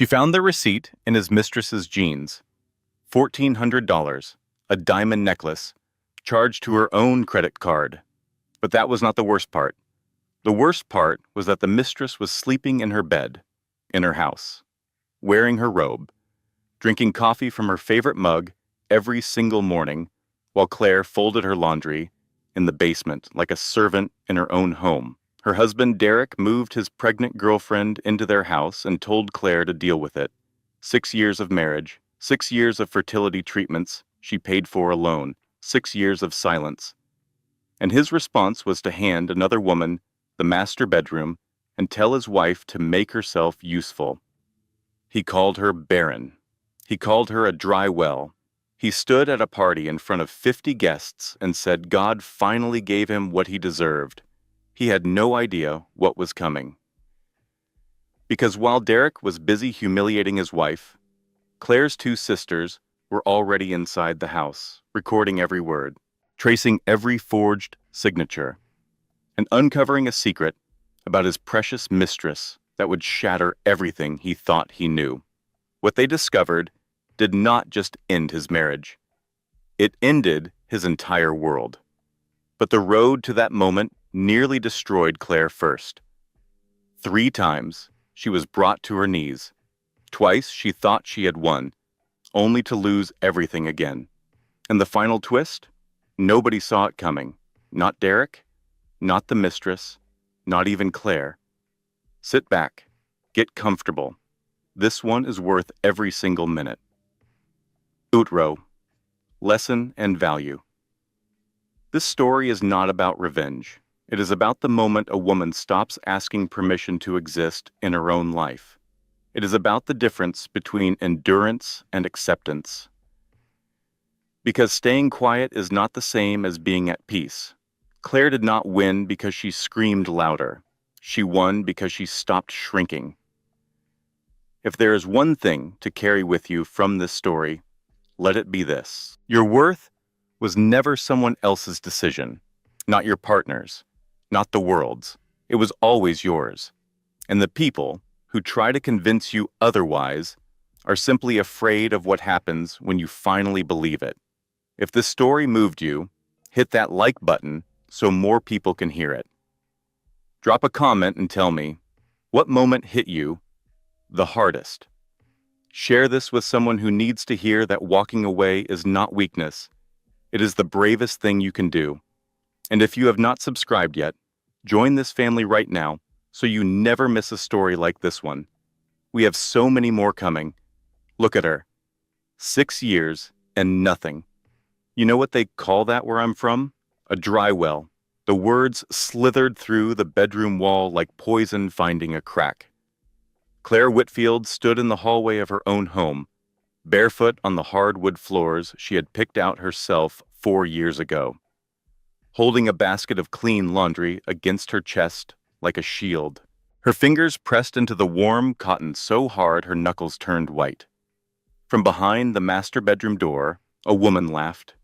She found the receipt in his mistress's jeans. $1,400, a diamond necklace, charged to her own credit card. But that was not the worst part. The worst part was that the mistress was sleeping in her bed, in her house, wearing her robe, drinking coffee from her favorite mug every single morning, while Claire folded her laundry in the basement like a servant in her own home. Her husband, Derek, moved his pregnant girlfriend into their house and told Claire to deal with it. 6 years of marriage, 6 years of fertility treatments she paid for alone, 6 years of silence. And his response was to hand another woman the master bedroom and tell his wife to make herself useful. He called her barren. He called her a dry well. He stood at a party in front of 50 guests and said God finally gave him what he deserved. He had no idea what was coming. Because while Derek was busy humiliating his wife, Claire's 2 sisters were already inside the house, recording every word, tracing every forged signature, and uncovering a secret about his precious mistress that would shatter everything he thought he knew. What they discovered did not just end his marriage. It ended his entire world. But the road to that moment nearly destroyed Claire first. 3 times she was brought to her knees. Twice she thought she had won, only to lose everything again. And the final twist? Nobody saw it coming. Not Derek, not the mistress, not even Claire. Sit back. Get comfortable. This one is worth every single minute. Outro. Lesson and value. This story is not about revenge. It is about the moment a woman stops asking permission to exist in her own life. It is about the difference between endurance and acceptance. Because staying quiet is not the same as being at peace. Claire did not win because she screamed louder. She won because she stopped shrinking. If there is one thing to carry with you from this story, let it be this. Your worth was never someone else's decision, not your partner's, not the world's. It was always yours. And the people who try to convince you otherwise are simply afraid of what happens when you finally believe it. If this story moved you, hit that like button so more people can hear it. Drop a comment and tell me, what moment hit you the hardest? Share this with someone who needs to hear that walking away is not weakness. It is the bravest thing you can do. And if you have not subscribed yet, join this family right now so you never miss a story like this one. We have so many more coming. Look at her. 6 years and nothing. You know what they call that where I'm from? A dry well. The words slithered through the bedroom wall like poison finding a crack. Claire Whitfield stood in the hallway of her own home, barefoot on the hardwood floors she had picked out herself 4 years ago, holding a basket of clean laundry against her chest like a shield. Her fingers pressed into the warm cotton so hard her knuckles turned white. From behind the master bedroom door, a woman laughed.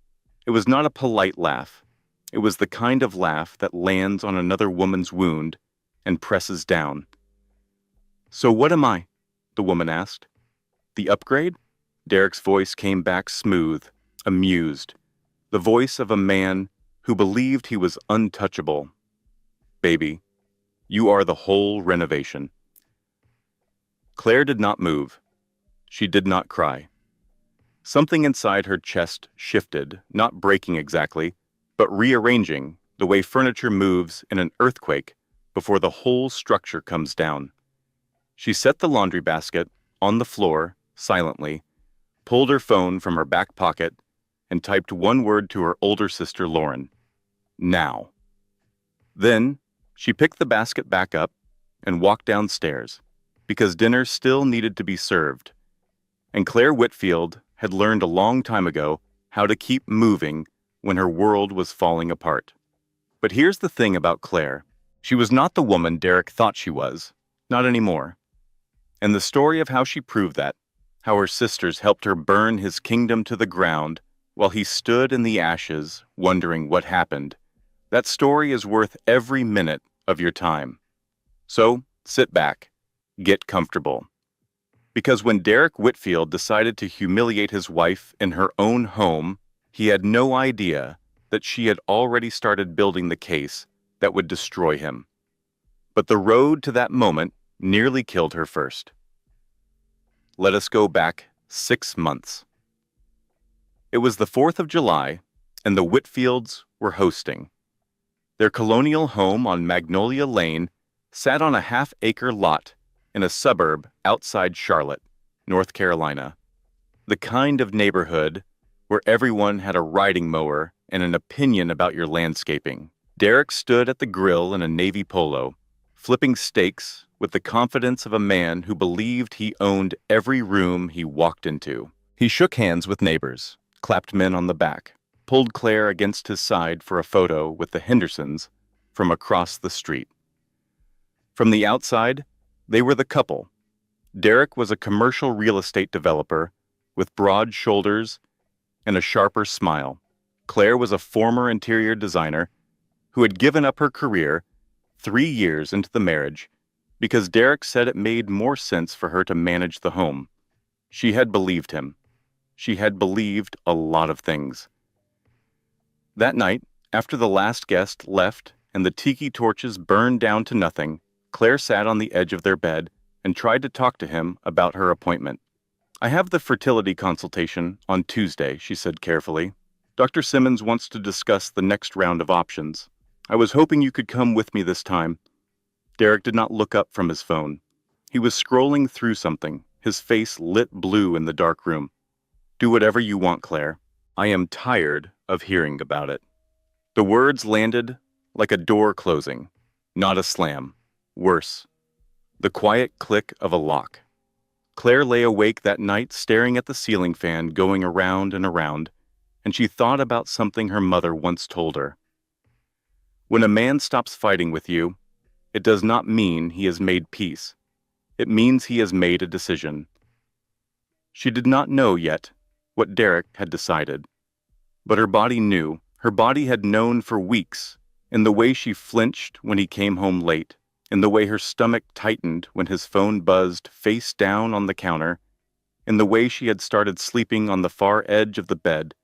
It was not a polite laugh. It was the kind of laugh that lands on another woman's wound and presses down. "So what am I?" the woman asked. "The upgrade?" Derek's voice came back smooth, amused. The voice of a man who believed he was untouchable. "Baby, you are the whole renovation." Claire did not move. She did not cry. Something inside her chest shifted, not breaking exactly, but rearranging the way furniture moves in an earthquake before the whole structure comes down. She set the laundry basket on the floor silently, pulled her phone from her back pocket, and typed one word to her older sister Lauren. Now. Then she picked the basket back up and walked downstairs, because dinner still needed to be served. And Claire Whitfield had learned a long time ago how to keep moving when her world was falling apart. But here's the thing about Claire. She was not the woman Derek thought she was. Not anymore. And the story of how she proved that, how her sisters helped her burn his kingdom to the ground while he stood in the ashes wondering what happened, that story is worth every minute of your time. So sit back, get comfortable. Because when Derek Whitfield decided to humiliate his wife in her own home, he had no idea that she had already started building the case that would destroy him. But the road to that moment nearly killed her first. Let us go back 6 months. It was the 4th of July, and the Whitfields were hosting. Their colonial home on Magnolia Lane sat on a half-acre lot in a suburb outside Charlotte, North Carolina. The kind of neighborhood where everyone had a riding mower and an opinion about your landscaping. Derek stood at the grill in a navy polo, flipping steaks with the confidence of a man who believed he owned every room he walked into. He shook hands with neighbors, clapped men on the back, pulled Claire against his side for a photo with the Hendersons from across the street. From the outside, they were the couple. Derek was a commercial real estate developer with broad shoulders and a sharper smile. Claire was a former interior designer who had given up her career 3 years into the marriage because Derek said it made more sense for her to manage the home. She had believed him. She had believed a lot of things. That night, after the last guest left and the tiki torches burned down to nothing, Claire sat on the edge of their bed and tried to talk to him about her appointment. "I have the fertility consultation on Tuesday," she said carefully. "Dr. Simmons wants to discuss the next round of options. I was hoping you could come with me this time." Derek did not look up from his phone. He was scrolling through something, his face lit blue in the dark room. "Do whatever you want, Claire. I am tired of hearing about it." The words landed like a door closing, not a slam. Worse, the quiet click of a lock. Claire lay awake that night staring at the ceiling fan going around and around, and she thought about something her mother once told her. When a man stops fighting with you, it does not mean he has made peace. It means he has made a decision. She did not know yet what Derek had decided, but her body knew. Her body had known for weeks, in the way she flinched when he came home late, in the way her stomach tightened when his phone buzzed face down on the counter, in the way she had started sleeping on the far edge of the bed,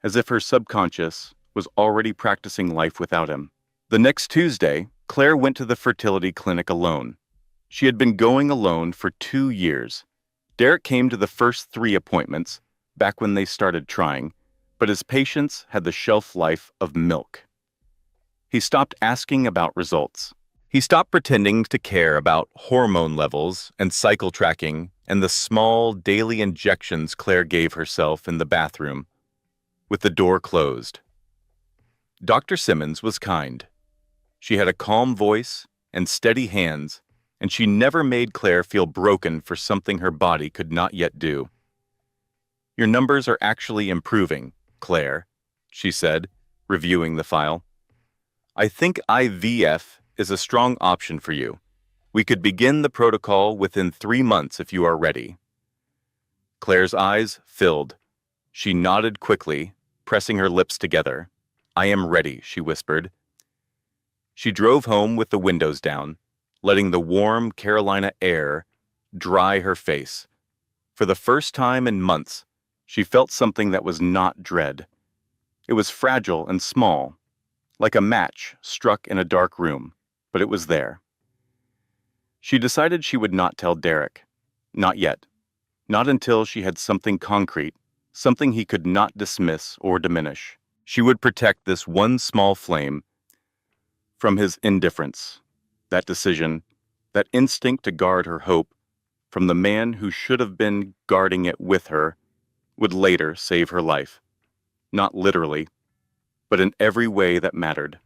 as if her subconscious was already practicing life without him. The next Tuesday, Claire went to the fertility clinic alone. She had been going alone for 2 years. Derek came to the first 3 appointments, back when they started trying, but his patience had the shelf life of milk. He stopped asking about results. He stopped pretending to care about hormone levels and cycle tracking and the small daily injections Claire gave herself in the bathroom, with the door closed. Dr. Simmons was kind. She had a calm voice and steady hands, and she never made Claire feel broken for something her body could not yet do. "Your numbers are actually improving, Claire," she said, reviewing the file. "I think IVF is a strong option for you. We could begin the protocol within 3 months if you are ready." Claire's eyes filled. She nodded quickly, pressing her lips together. "I am ready," she whispered. She drove home with the windows down, letting the warm Carolina air dry her face. For the first time in months, she felt something that was not dread. It was fragile and small, like a match struck in a dark room, but it was there. She decided she would not tell Derek. Not yet. Not until she had something concrete, something he could not dismiss or diminish. She would protect this one small flame from his indifference, that decision, that instinct to guard her hope from the man who should have been guarding it with her, would later save her life. Not literally, but in every way that mattered.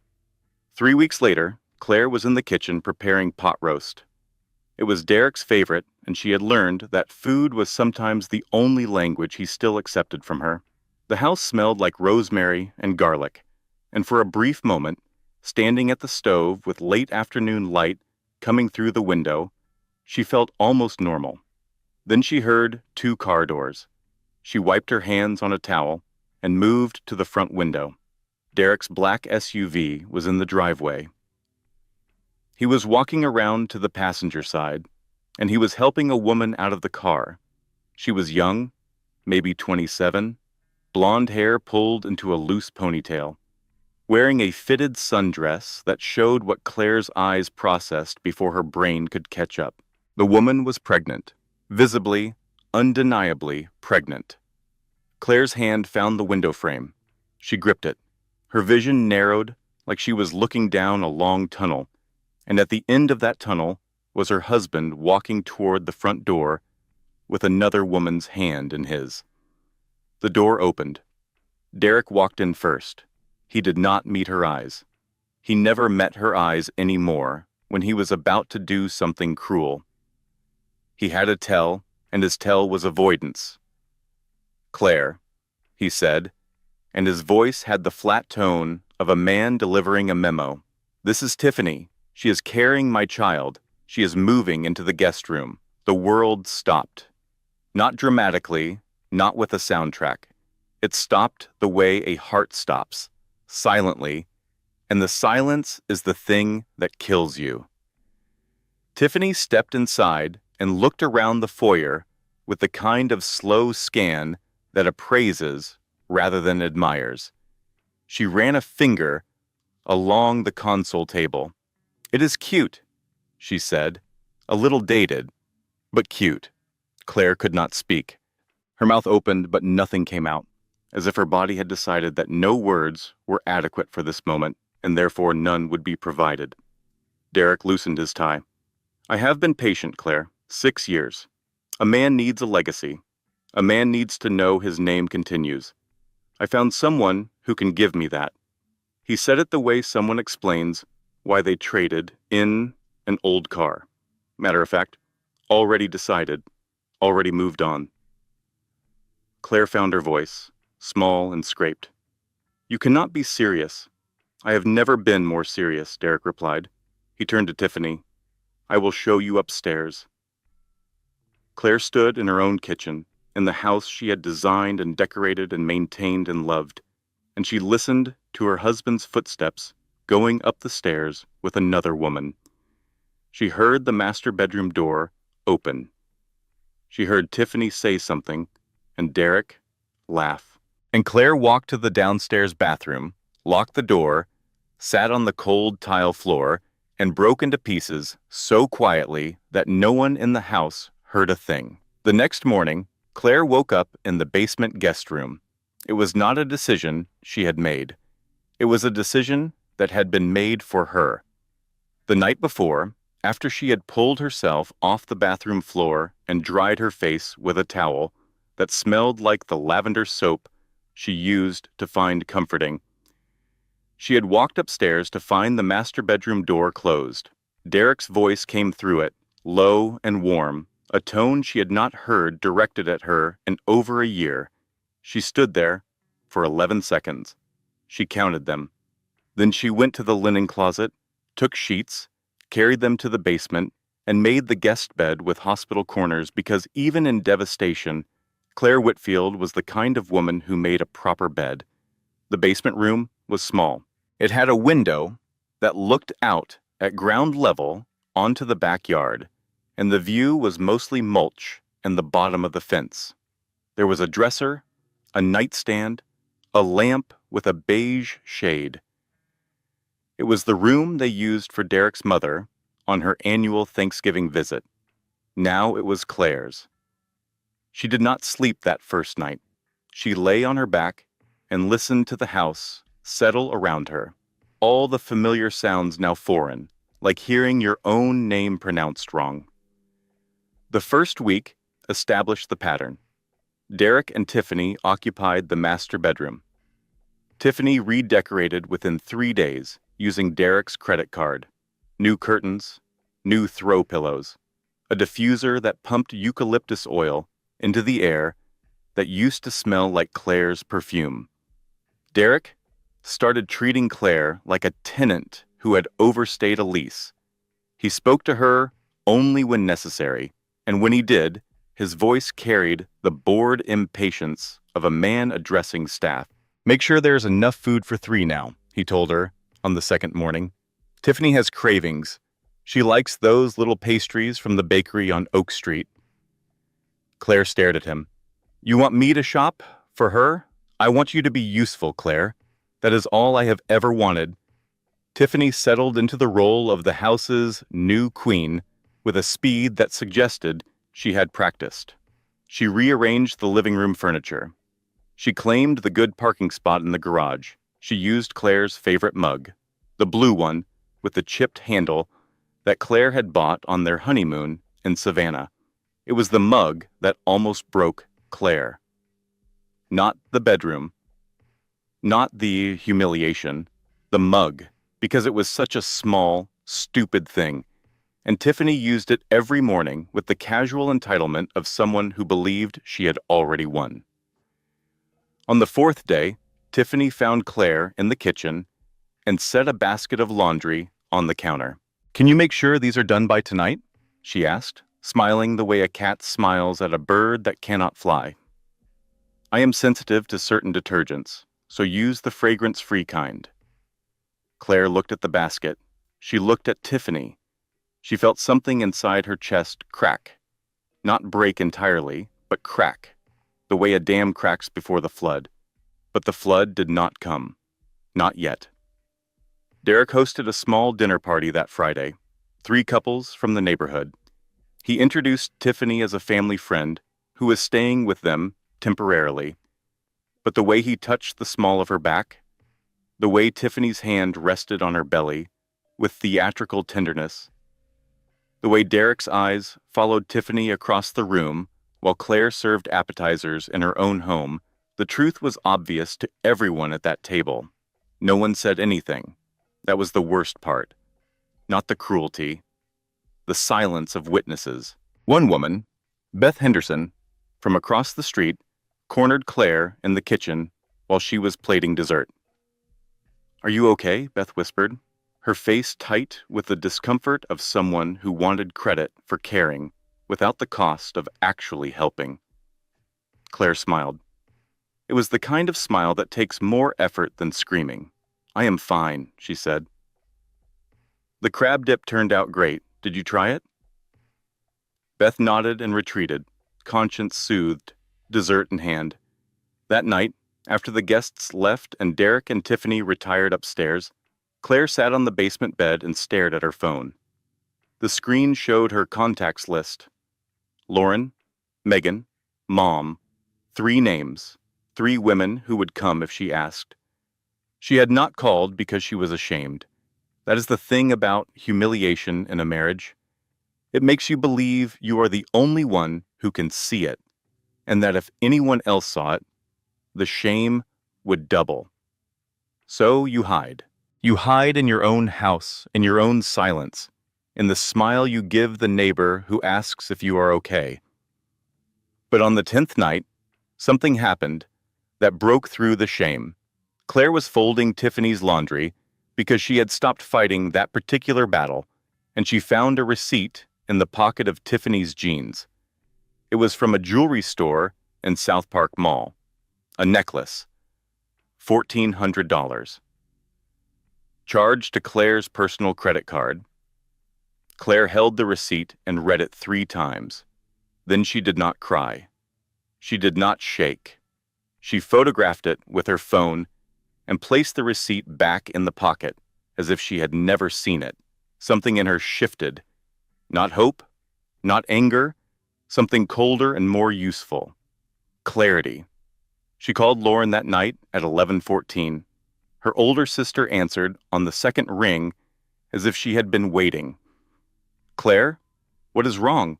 3 weeks later, Claire was in the kitchen preparing pot roast. It was Derek's favorite, and she had learned that food was sometimes the only language he still accepted from her. The house smelled like rosemary and garlic, and for a brief moment, standing at the stove with late afternoon light coming through the window, she felt almost normal. Then she heard 2 car doors. She wiped her hands on a towel and moved to the front window. Derek's black SUV was in the driveway. He was walking around to the passenger side, and he was helping a woman out of the car. She was young, maybe 27, blonde hair pulled into a loose ponytail, wearing a fitted sundress that showed what Claire's eyes processed before her brain could catch up. The woman was pregnant, visibly, undeniably pregnant. Claire's hand found the window frame. She gripped it. Her vision narrowed like she was looking down a long tunnel, and at the end of that tunnel was her husband walking toward the front door with another woman's hand in his. The door opened. Derek walked in first. He did not meet her eyes. He never met her eyes anymore when he was about to do something cruel. He had a tell, and his tell was avoidance. "Claire," he said, and his voice had the flat tone of a man delivering a memo. "This is Tiffany. She is carrying my child. She is moving into the guest room." The world stopped. Not dramatically, not with a soundtrack. It stopped the way a heart stops, silently, and the silence is the thing that kills you. Tiffany stepped inside and looked around the foyer with the kind of slow scan that appraises rather than admires. She ran a finger along the console table. "It is cute," she said, "a little dated, but cute." Claire could not speak. Her mouth opened, but nothing came out, as if her body had decided that no words were adequate for this moment, and therefore none would be provided. Derek loosened his tie. "I have been patient, Claire. 6 years. A man needs a legacy. A man needs to know his name continues. I found someone who can give me that." He said it the way someone explains why they traded in an old car. Matter of fact, already decided, already moved on. Claire found her voice, small and scraped. "You cannot be serious." "I have never been more serious," Derek replied. He turned to Tiffany. "I will show you upstairs." Claire stood in her own kitchen, in the house she had designed and decorated and maintained and loved, and she listened to her husband's footsteps going up the stairs with another woman. She heard the master bedroom door open. She heard Tiffany say something, and Derek laugh. And Claire walked to the downstairs bathroom, locked the door, sat on the cold tile floor, and broke into pieces so quietly that no one in the house heard a thing. The next morning, Claire woke up in the basement guest room. It was not a decision she had made. It was a decision that had been made for her. The night before, after she had pulled herself off the bathroom floor and dried her face with a towel that smelled like the lavender soap she used to find comforting, she had walked upstairs to find the master bedroom door closed. Derek's voice came through it, low and warm, a tone she had not heard directed at her in over a year. She stood there for 11 seconds. She counted them. Then she went to the linen closet, took sheets, carried them to the basement, and made the guest bed with hospital corners because even in devastation, Claire Whitfield was the kind of woman who made a proper bed. The basement room was small. It had a window that looked out at ground level onto the backyard, and the view was mostly mulch and the bottom of the fence. There was a dresser, a nightstand, a lamp with a beige shade. It was the room they used for Derek's mother on her annual Thanksgiving visit. Now it was Claire's. She did not sleep that first night. She lay on her back and listened to the house settle around her. All the familiar sounds now foreign, like hearing your own name pronounced wrong. The first week established the pattern. Derek and Tiffany occupied the master bedroom. Tiffany redecorated within 3 days using Derek's credit card. New curtains, new throw pillows, a diffuser that pumped eucalyptus oil into the air that used to smell like Claire's perfume. Derek started treating Claire like a tenant who had overstayed a lease. He spoke to her only when necessary, and when he did, his voice carried the bored impatience of a man addressing staff. "Make sure there's enough food for 3 now," he told her on the second morning. "Tiffany has cravings. She likes those little pastries from the bakery on Oak Street. Claire stared at him. You want me to shop? For her? I want you to be useful, Claire. That is all I have ever wanted. Tiffany settled into the role of the house's new queen with a speed that suggested she had practiced. She rearranged the living room furniture. She claimed the good parking spot in the garage. She used Claire's favorite mug, the blue one with the chipped handle that Claire had bought on their honeymoon in Savannah. It was the mug that almost broke Claire. Not the bedroom, not the humiliation, the mug, because it was such a small, stupid thing. And Tiffany used it every morning with the casual entitlement of someone who believed she had already won. On the fourth day, Tiffany found Claire in the kitchen and set a basket of laundry on the counter. Can you make sure these are done by tonight? She asked, smiling the way a cat smiles at a bird that cannot fly. I am sensitive to certain detergents, so use the fragrance-free kind. Claire looked at the basket. She looked at Tiffany. She felt something inside her chest crack. Not break entirely, but crack, the way a dam cracks before the flood. But the flood did not come. Not yet. Derek hosted a small dinner party that Friday. 3 couples from the neighborhood. He introduced Tiffany as a family friend who was staying with them temporarily. But the way he touched the small of her back, the way Tiffany's hand rested on her belly with theatrical tenderness, the way Derek's eyes followed Tiffany across the room while Claire served appetizers in her own home, the truth was obvious to everyone at that table. No one said anything. That was the worst part. Not the cruelty. The silence of witnesses. One woman, Beth Henderson, from across the street, cornered Claire in the kitchen while she was plating dessert. Are you okay? Beth whispered, her face tight with the discomfort of someone who wanted credit for caring without the cost of actually helping. Claire smiled. It was the kind of smile that takes more effort than screaming. I am fine, she said. The crab dip turned out great. Did you try it? Beth nodded and retreated, conscience soothed, dessert in hand. That night, after the guests left and Derek and Tiffany retired upstairs, Claire sat on the basement bed and stared at her phone. The screen showed her contacts list. Lauren, Megan, Mom, 3 names, 3 women who would come if she asked. She had not called because she was ashamed. That is the thing about humiliation in a marriage. It makes you believe you are the only one who can see it, and that if anyone else saw it, the shame would double. So you hide. You hide in your own house, in your own silence, in the smile you give the neighbor who asks if you are okay. But on the 10th night, something happened that broke through the shame. Claire was folding Tiffany's laundry because she had stopped fighting that particular battle, and she found a receipt in the pocket of Tiffany's jeans. It was from a jewelry store in South Park Mall. A necklace. $1,400. Charged to Claire's personal credit card. Claire held the receipt and read it 3 times. Then she did not cry. She did not shake. She photographed it with her phone and placed the receipt back in the pocket as if she had never seen it. Something in her shifted. Not hope, not anger, something colder and more useful. Clarity. She called Lauren that night at 11:14. Her older sister answered on the second ring as if she had been waiting. Claire, what is wrong?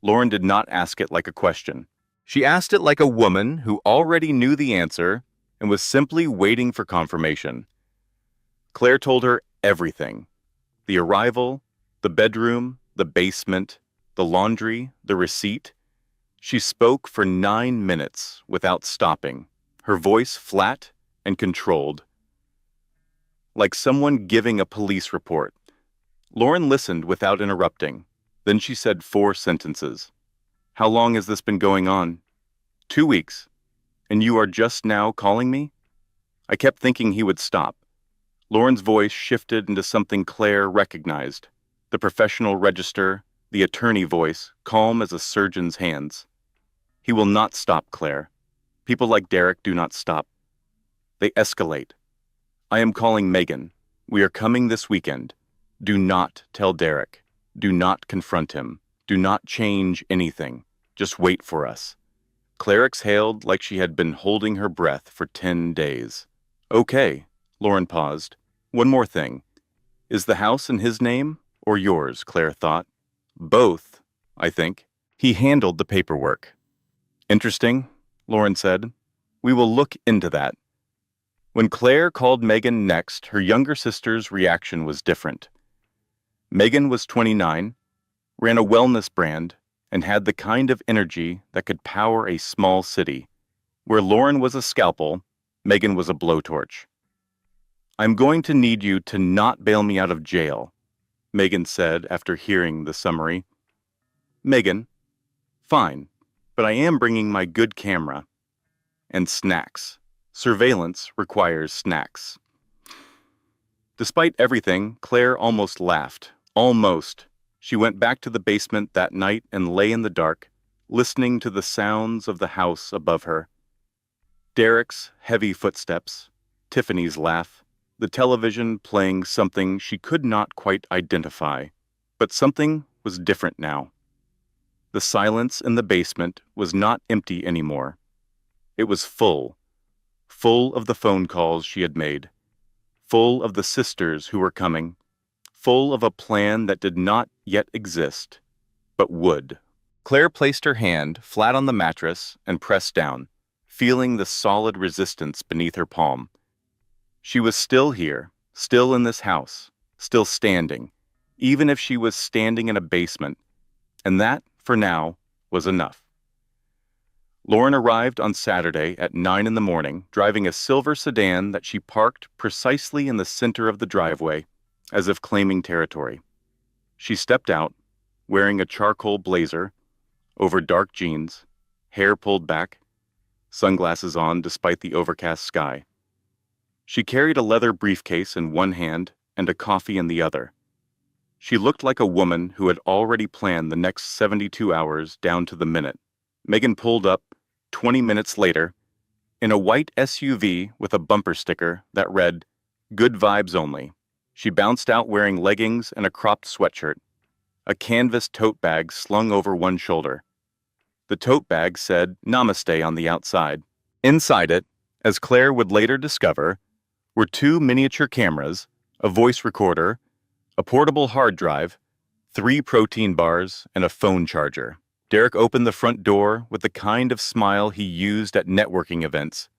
Lauren did not ask it like a question. She asked it like a woman who already knew the answer and was simply waiting for confirmation. Claire told her everything. The arrival, the bedroom, the basement, the laundry, the receipt. She spoke for 9 minutes without stopping, her voice flat and controlled. Like someone giving a police report. Lauren listened without interrupting. Then she said 4 sentences. How long has this been going on? 2 weeks. And you are just now calling me? I kept thinking he would stop. Lauren's voice shifted into something Claire recognized. The professional register, the attorney voice, calm as a surgeon's hands. He will not stop, Claire. People like Derek do not stop. They escalate. I am calling Megan. We are coming this weekend. Do not tell Derek. Do not confront him. Do not change anything. Just wait for us. Claire exhaled like she had been holding her breath for 10 days. Okay, Lauren paused. One more thing. Is the house in his name or yours, Claire thought. Both, I think. He handled the paperwork. Interesting, Lauren said. We will look into that. When Claire called Megan next, her younger sister's reaction was different. Megan was 29, ran a wellness brand, and had the kind of energy that could power a small city. Where Lauren was a scalpel, Megan was a blowtorch. I'm going to need you to not bail me out of jail, Megan said after hearing the summary. Megan, fine, but I am bringing my good camera. And snacks. Surveillance requires snacks. Despite everything, Claire almost laughed. Almost. She went back to the basement that night and lay in the dark, listening to the sounds of the house above her. Derek's heavy footsteps, Tiffany's laugh, the television playing something she could not quite identify. But something was different now. The silence in the basement was not empty anymore. It was full of the phone calls she had made, full of the sisters who were coming, full of a plan that did not yet exist, but would. Claire placed her hand flat on the mattress and pressed down, feeling the solid resistance beneath her palm. She was still here, still in this house, still standing, even if she was standing in a basement, and that, for now, was enough. Lauren arrived on Saturday at 9 in the morning, driving a silver sedan that she parked precisely in the center of the driveway, as if claiming territory. She stepped out, wearing a charcoal blazer, over dark jeans, hair pulled back, sunglasses on despite the overcast sky. She carried a leather briefcase in one hand and a coffee in the other. She looked like a woman who had already planned the next 72 hours down to the minute. Megan pulled up 20 minutes later in a white SUV with a bumper sticker that read, "Good vibes only." She bounced out wearing leggings and a cropped sweatshirt, a canvas tote bag slung over one shoulder. The tote bag said Namaste on the outside. Inside it, as Claire would later discover, were 2 miniature cameras, a voice recorder, a portable hard drive, 3 protein bars, and a phone charger. Derek opened the front door with the kind of smile he used at networking events,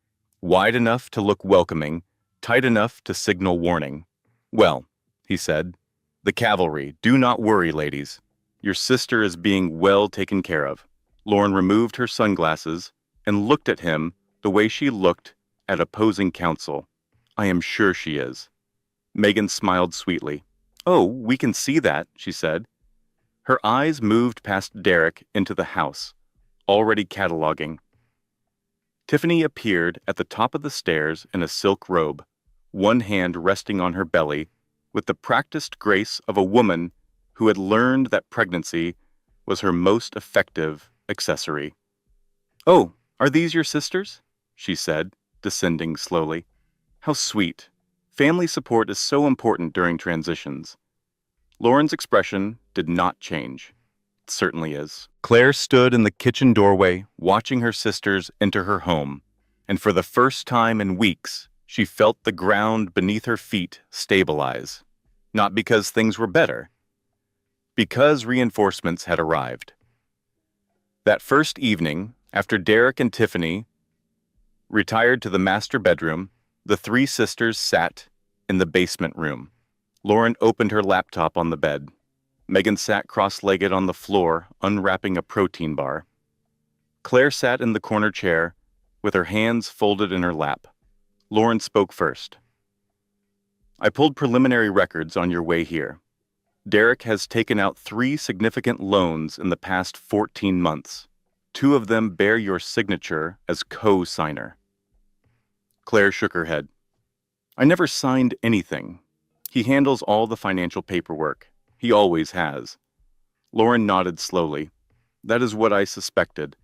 wide enough to look welcoming, tight enough to signal warning. Well, he said, the cavalry, do not worry, ladies. Your sister is being well taken care of. Lauren removed her sunglasses and looked at him the way she looked at opposing counsel. I am sure she is. Megan smiled sweetly. Oh, we can see that, she said. Her eyes moved past Derek into the house, already cataloging. Tiffany appeared at the top of the stairs in a silk robe, one hand resting on her belly, with the practiced grace of a woman who had learned that pregnancy was her most effective accessory. Oh, are these your sisters? She said, descending slowly. How sweet. Family support is so important during transitions. Lauren's expression did not change. It certainly is. Claire stood in the kitchen doorway, watching her sisters enter her home, and for the first time in weeks, she felt the ground beneath her feet stabilize. Not because things were better, because reinforcements had arrived. That first evening, after Derek and Tiffany retired to the master bedroom, the 3 sisters sat in the basement room. Lauren opened her laptop on the bed. Megan sat cross-legged on the floor, unwrapping a protein bar. Claire sat in the corner chair, with her hands folded in her lap. Lauren spoke first. I pulled preliminary records on your way here. Derek has taken out 3 significant loans in the past 14 months. 2 of them bear your signature as co-signer. Claire shook her head. I never signed anything. He handles all the financial paperwork. He always has. Lauren nodded slowly. That is what I suspected.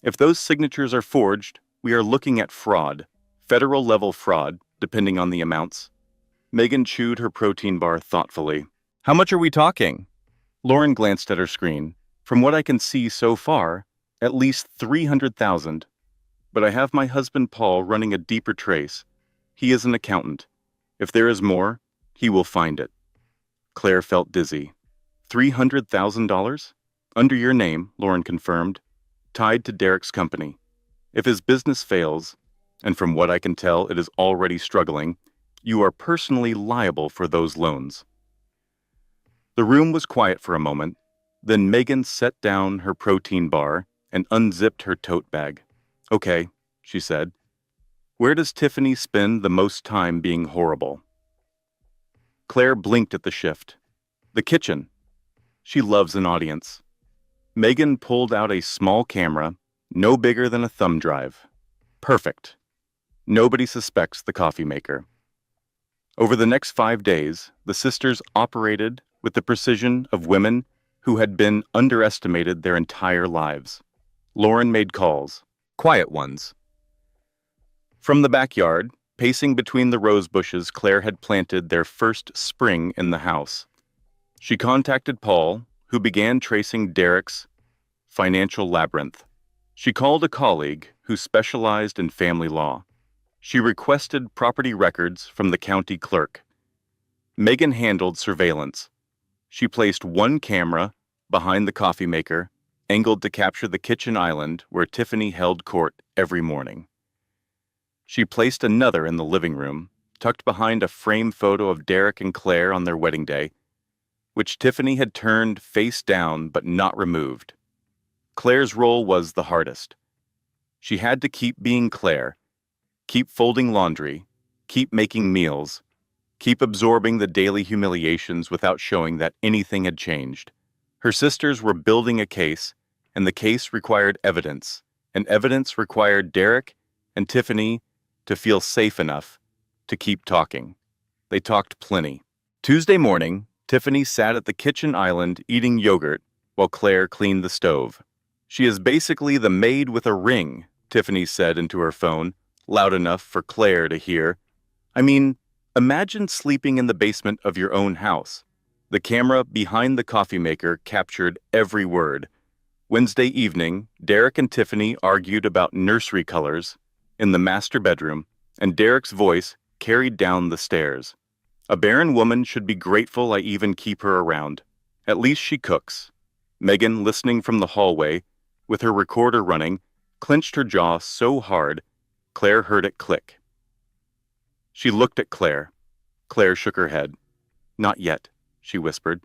If those signatures are forged, we are looking at fraud. Federal-level fraud, depending on the amounts. Megan chewed her protein bar thoughtfully. How much are we talking? Lauren glanced at her screen. From what I can see so far, at least 300,000. But I have my husband Paul running a deeper trace. He is an accountant. If there is more, he will find it. Claire felt dizzy. $300,000? Under your name, Lauren confirmed. Tied to Derek's company. If his business fails, and from what I can tell it is already struggling, you are personally liable for those loans. The room was quiet for a moment. Then Megan set down her protein bar and unzipped her tote bag. Okay, she said. Where does Tiffany spend the most time being horrible? Claire blinked at the shift. The kitchen. She loves an audience. Megan pulled out a small camera, no bigger than a thumb drive. Perfect. Nobody suspects the coffee maker. Over the next 5 days, the sisters operated with the precision of women who had been underestimated their entire lives. Lauren made calls, quiet ones. From the backyard, pacing between the rose bushes Claire had planted their first spring in the house. She contacted Paul, who began tracing Derek's financial labyrinth. She called a colleague who specialized in family law. She requested property records from the county clerk. Megan handled surveillance. She placed one camera behind the coffee maker, angled to capture the kitchen island where Tiffany held court every morning. She placed another in the living room, tucked behind a frame photo of Derek and Claire on their wedding day, which Tiffany had turned face down but not removed. Claire's role was the hardest. She had to keep being Claire, keep folding laundry, keep making meals, keep absorbing the daily humiliations without showing that anything had changed. Her sisters were building a case, and the case required evidence, and evidence required Derek and Tiffany to feel safe enough to keep talking. They talked plenty. Tuesday morning, Tiffany sat at the kitchen island eating yogurt while Claire cleaned the stove. She is basically the maid with a ring, Tiffany said into her phone, loud enough for Claire to hear. I mean, imagine sleeping in the basement of your own house. The camera behind the coffee maker captured every word. Wednesday evening, Derek and Tiffany argued about nursery colors in the master bedroom, and Derek's voice carried down the stairs. A barren woman should be grateful I even keep her around. At least she cooks. Megan, listening from the hallway, with her recorder running, clenched her jaw so hard, Claire heard it click. She looked at Claire. Claire shook her head. Not yet, she whispered.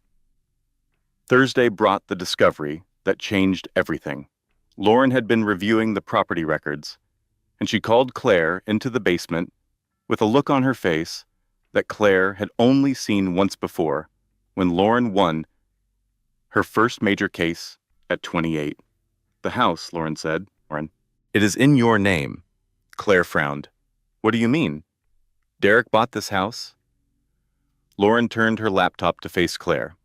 Thursday brought the discovery that changed everything. Lauren had been reviewing the property records, and she called Claire into the basement with a look on her face that Claire had only seen once before, when Lauren won her first major case at 28. The house, Lauren said. Lauren, it is in your name. Claire frowned. What do you mean? Derek bought this house? Lauren turned her laptop to face Claire.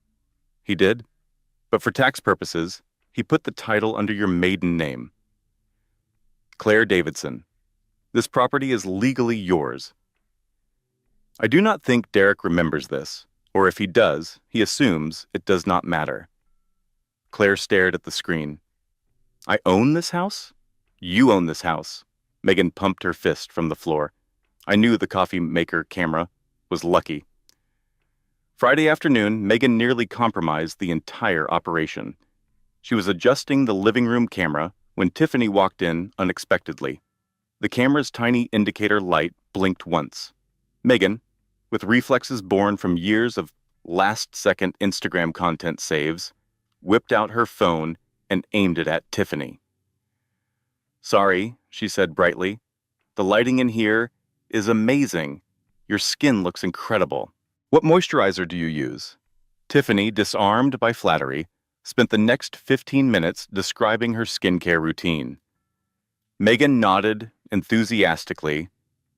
He did, but for tax purposes, he put the title under your maiden name. Claire Davidson. This property is legally yours. I do not think Derek remembers this, or if he does, he assumes it does not matter. Claire stared at the screen. I own this house? You own this house. Megan pumped her fist from the floor. I knew the coffee maker camera was lucky. Friday afternoon, Megan nearly compromised the entire operation. She was adjusting the living room camera when Tiffany walked in unexpectedly. The camera's tiny indicator light blinked once. Megan, with reflexes born from years of last-second Instagram content saves, whipped out her phone and aimed it at Tiffany. Sorry, she said brightly. The lighting in here is amazing. Your skin looks incredible. What moisturizer do you use? Tiffany, disarmed by flattery, spent the next 15 minutes describing her skincare routine. Megan nodded enthusiastically,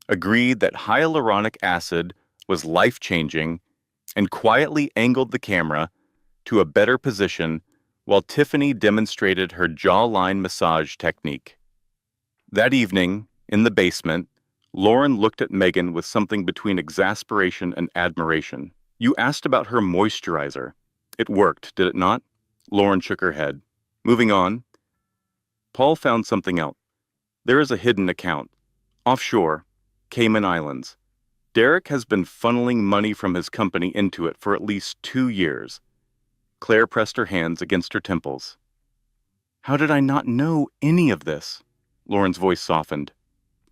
agreed that hyaluronic acid was life-changing, and quietly angled the camera to a better position while Tiffany demonstrated her jawline massage technique. That evening, in the basement, Lauren looked at Megan with something between exasperation and admiration. "You asked about her moisturizer. It worked, did it not?" Lauren shook her head. "Moving on." Paul found something out. There is a hidden account. Offshore, Cayman Islands. Derek has been funneling money from his company into it for at least 2 years. Claire pressed her hands against her temples. "How did I not know any of this?" Lauren's voice softened.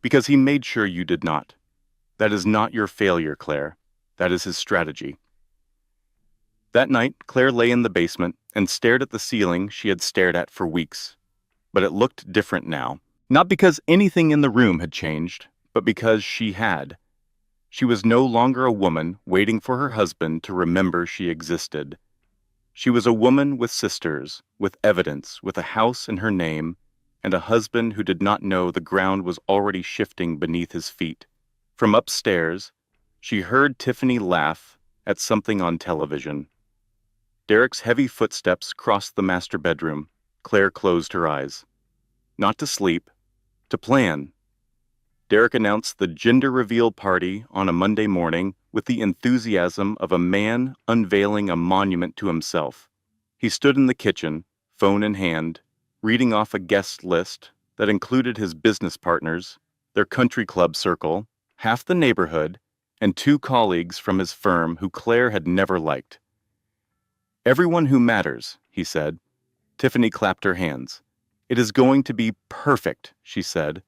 "Because he made sure you did not. That is not your failure, Claire. That is his strategy." That night, Claire lay in the basement and stared at the ceiling she had stared at for weeks. But it looked different now. Not because anything in the room had changed, but because she had. She was no longer a woman waiting for her husband to remember she existed. She was a woman with sisters, with evidence, with a house in her name, and a husband who did not know the ground was already shifting beneath his feet. From upstairs, she heard Tiffany laugh at something on television. Derek's heavy footsteps crossed the master bedroom. Claire closed her eyes. Not to sleep, to plan. Derek announced the gender reveal party on a Monday morning with the enthusiasm of a man unveiling a monument to himself. He stood in the kitchen, phone in hand, reading off a guest list that included his business partners, their country club circle, half the neighborhood, and 2 colleagues from his firm who Claire had never liked. "Everyone who matters," he said. Tiffany clapped her hands. "It is going to be perfect," she said.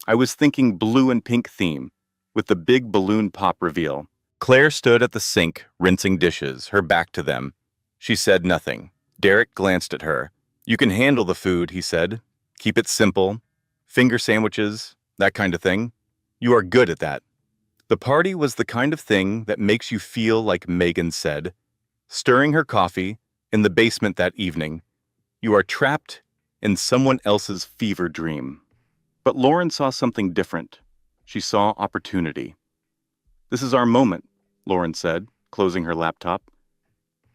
"I was thinking blue and pink theme, with the big balloon pop reveal." Claire stood at the sink, rinsing dishes, her back to them. She said nothing. Derek glanced at her. "You can handle the food," he said. "Keep it simple. Finger sandwiches, that kind of thing. You are good at that." The party was the kind of thing that makes you feel like Megan said. Stirring her coffee in the basement that evening, you are trapped in someone else's fever dream. But Lauren saw something different. She saw opportunity. "This is our moment," Lauren said, closing her laptop.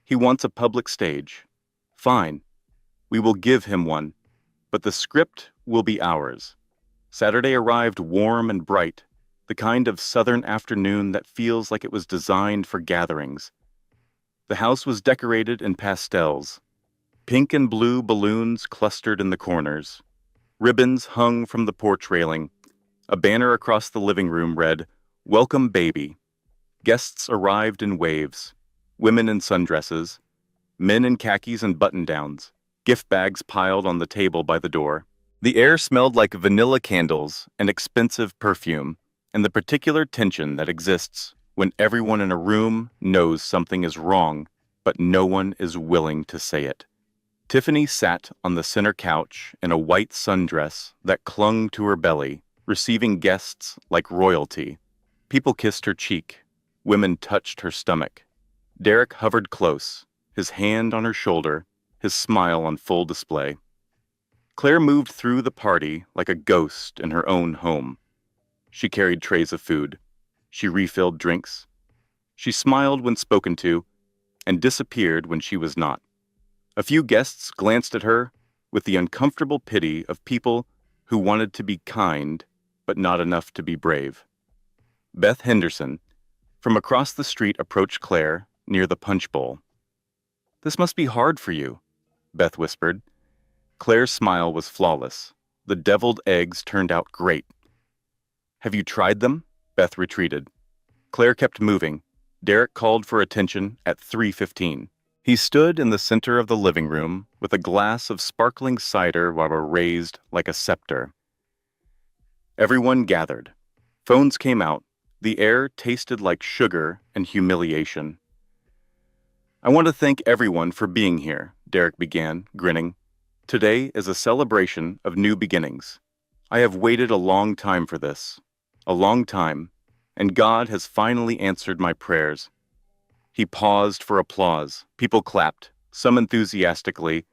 "He wants a public stage. Fine. We will give him one, but the script will be ours." Saturday arrived warm and bright, the kind of southern afternoon that feels like it was designed for gatherings. The house was decorated in pastels. Pink and blue balloons clustered in the corners. Ribbons hung from the porch railing. A banner across the living room read, "Welcome, baby." Guests arrived in waves. Women in sundresses. Men in khakis and button-downs. Gift bags piled on the table by the door. The air smelled like vanilla candles and expensive perfume, and the particular tension that exists when everyone in a room knows something is wrong, but no one is willing to say it. Tiffany sat on the center couch in a white sundress that clung to her belly, receiving guests like royalty. People kissed her cheek. Women touched her stomach. Derek hovered close, his hand on her shoulder, his smile on full display. Claire moved through the party like a ghost in her own home. She carried trays of food. She refilled drinks. She smiled when spoken to, and disappeared when she was not. A few guests glanced at her with the uncomfortable pity of people who wanted to be kind, but not enough to be brave. Beth Henderson, from across the street, approached Claire near the punch bowl. "This must be hard for you," Beth whispered. Claire's smile was flawless. The deviled eggs turned out great. "Have you tried them?" Beth retreated. Claire kept moving. Derek called for attention at 3:15. He stood in the center of the living room with a glass of sparkling cider while raised like a scepter. Everyone gathered. Phones came out. The air tasted like sugar and humiliation. "I want to thank everyone for being here," Derek began, grinning. "Today is a celebration of new beginnings. I have waited a long time for this. A long time, and God has finally answered my prayers." He paused for applause. People clapped, some enthusiastically,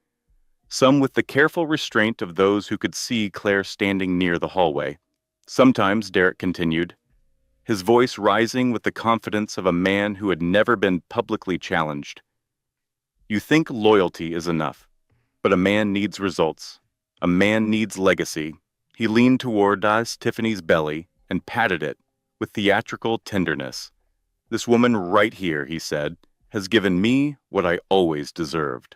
some with the careful restraint of those who could see Claire standing near the hallway. Sometimes, Derek continued, his voice rising with the confidence of a man who had never been publicly challenged. You think loyalty is enough, but a man needs results. A man needs legacy. He leaned toward Tiffany's belly and patted it with theatrical tenderness. This woman right here, he said, has given me what I always deserved.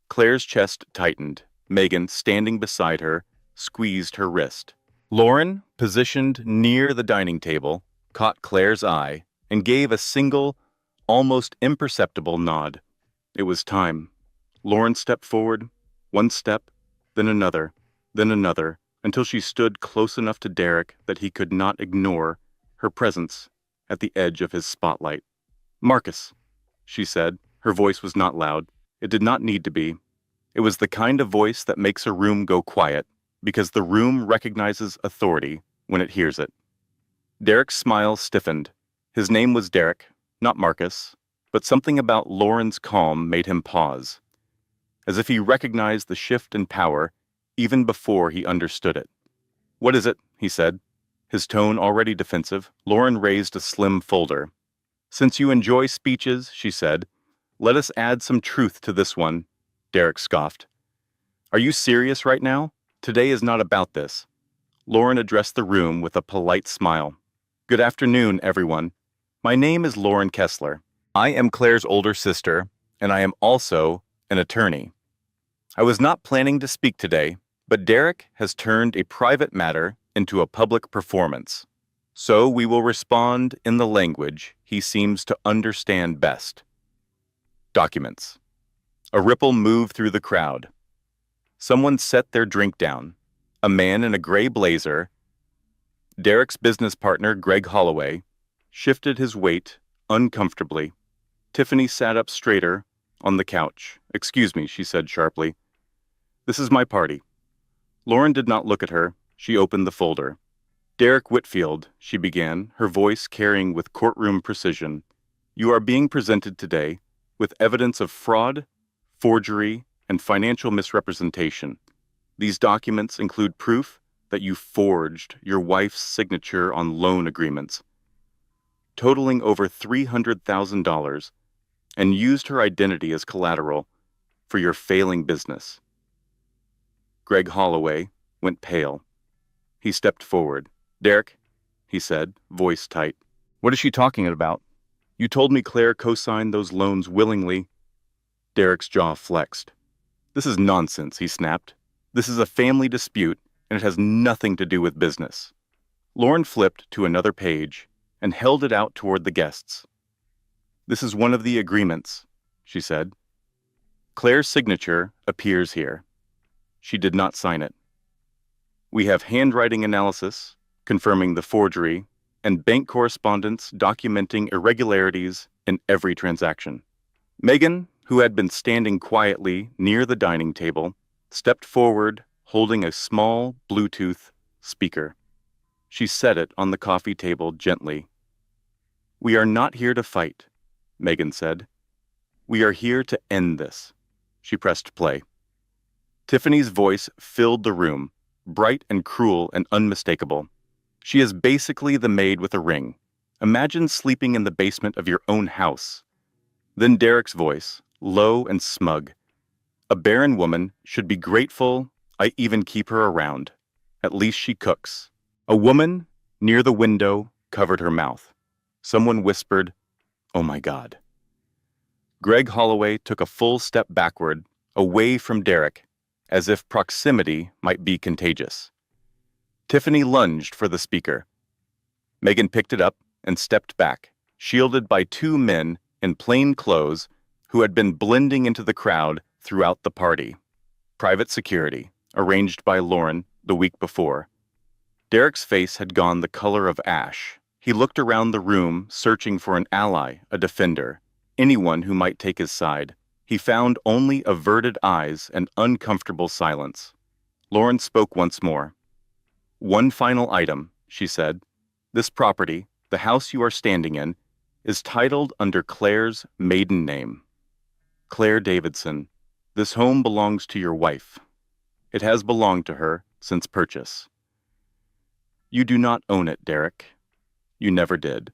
Claire's chest tightened. Megan, standing beside her, squeezed her wrist. Lauren, positioned near the dining table, caught Claire's eye and gave a single, almost imperceptible nod. It was time. Lauren stepped forward, one step, then another, until she stood close enough to Derek that he could not ignore her presence at the edge of his spotlight. "Marcus," she said. Her voice was not loud. It did not need to be. It was the kind of voice that makes a room go quiet, because the room recognizes authority when it hears it. Derek's smile stiffened. His name was Derek, not Marcus, but something about Lauren's calm made him pause, as if he recognized the shift in power even before he understood it. "What is it?" he said, his tone already defensive. Lauren raised a slim folder. "Since you enjoy speeches," she said, "let us add some truth to this one." Derek scoffed. "Are you serious right now? Today is not about this." Lauren addressed the room with a polite smile. "Good afternoon, everyone. My name is Lauren Kessler. I am Claire's older sister, and I am also an attorney. I was not planning to speak today, but Derek has turned a private matter into a public performance. So we will respond in the language he seems to understand best. Documents." A ripple moved through the crowd. Someone set their drink down. A man in a gray blazer, Derek's business partner, Greg Holloway, shifted his weight uncomfortably. Tiffany sat up straighter on the couch. "Excuse me," she said sharply. "This is my party." Lauren did not look at her. She opened the folder. "Derek Whitfield," she began, her voice carrying with courtroom precision, "you are being presented today with evidence of fraud, forgery, and financial misrepresentation. These documents include proof that you forged your wife's signature on loan agreements, totaling over $300,000, and used her identity as collateral for your failing business." Greg Holloway went pale. He stepped forward. "Derek," he said, voice tight, "what is she talking about? You told me Claire co-signed those loans willingly." Derek's jaw flexed. "This is nonsense," he snapped. "This is a family dispute, and it has nothing to do with business." Lauren flipped to another page and held it out toward the guests. "This is one of the agreements," she said. "Claire's signature appears here. She did not sign it. We have handwriting analysis confirming the forgery and bank correspondence documenting irregularities in every transaction." Megan, who had been standing quietly near the dining table, stepped forward holding a small Bluetooth speaker. She set it on the coffee table gently. "We are not here to fight," Megan said. "We are here to end this." She pressed play. Tiffany's voice filled the room, bright and cruel and unmistakable. "She is basically the maid with a ring. Imagine sleeping in the basement of your own house." Then Derek's voice, low and smug. "A barren woman should be grateful I even keep her around. At least she cooks." A woman near the window covered her mouth. Someone whispered, "Oh my God." Greg Holloway took a full step backward, away from Derek, as if proximity might be contagious. Tiffany lunged for the speaker. Megan picked it up and stepped back, shielded by two men in plain clothes who had been blending into the crowd throughout the party. Private security, arranged by Lauren the week before. Derek's face had gone the color of ash. He looked around the room, searching for an ally, a defender, anyone who might take his side. He found only averted eyes and uncomfortable silence. Lauren spoke once more. "One final item," she said. "This property, the house you are standing in, is titled under Claire's maiden name. Claire Davidson. This home belongs to your wife. It has belonged to her since purchase. You do not own it, Derek. You never did.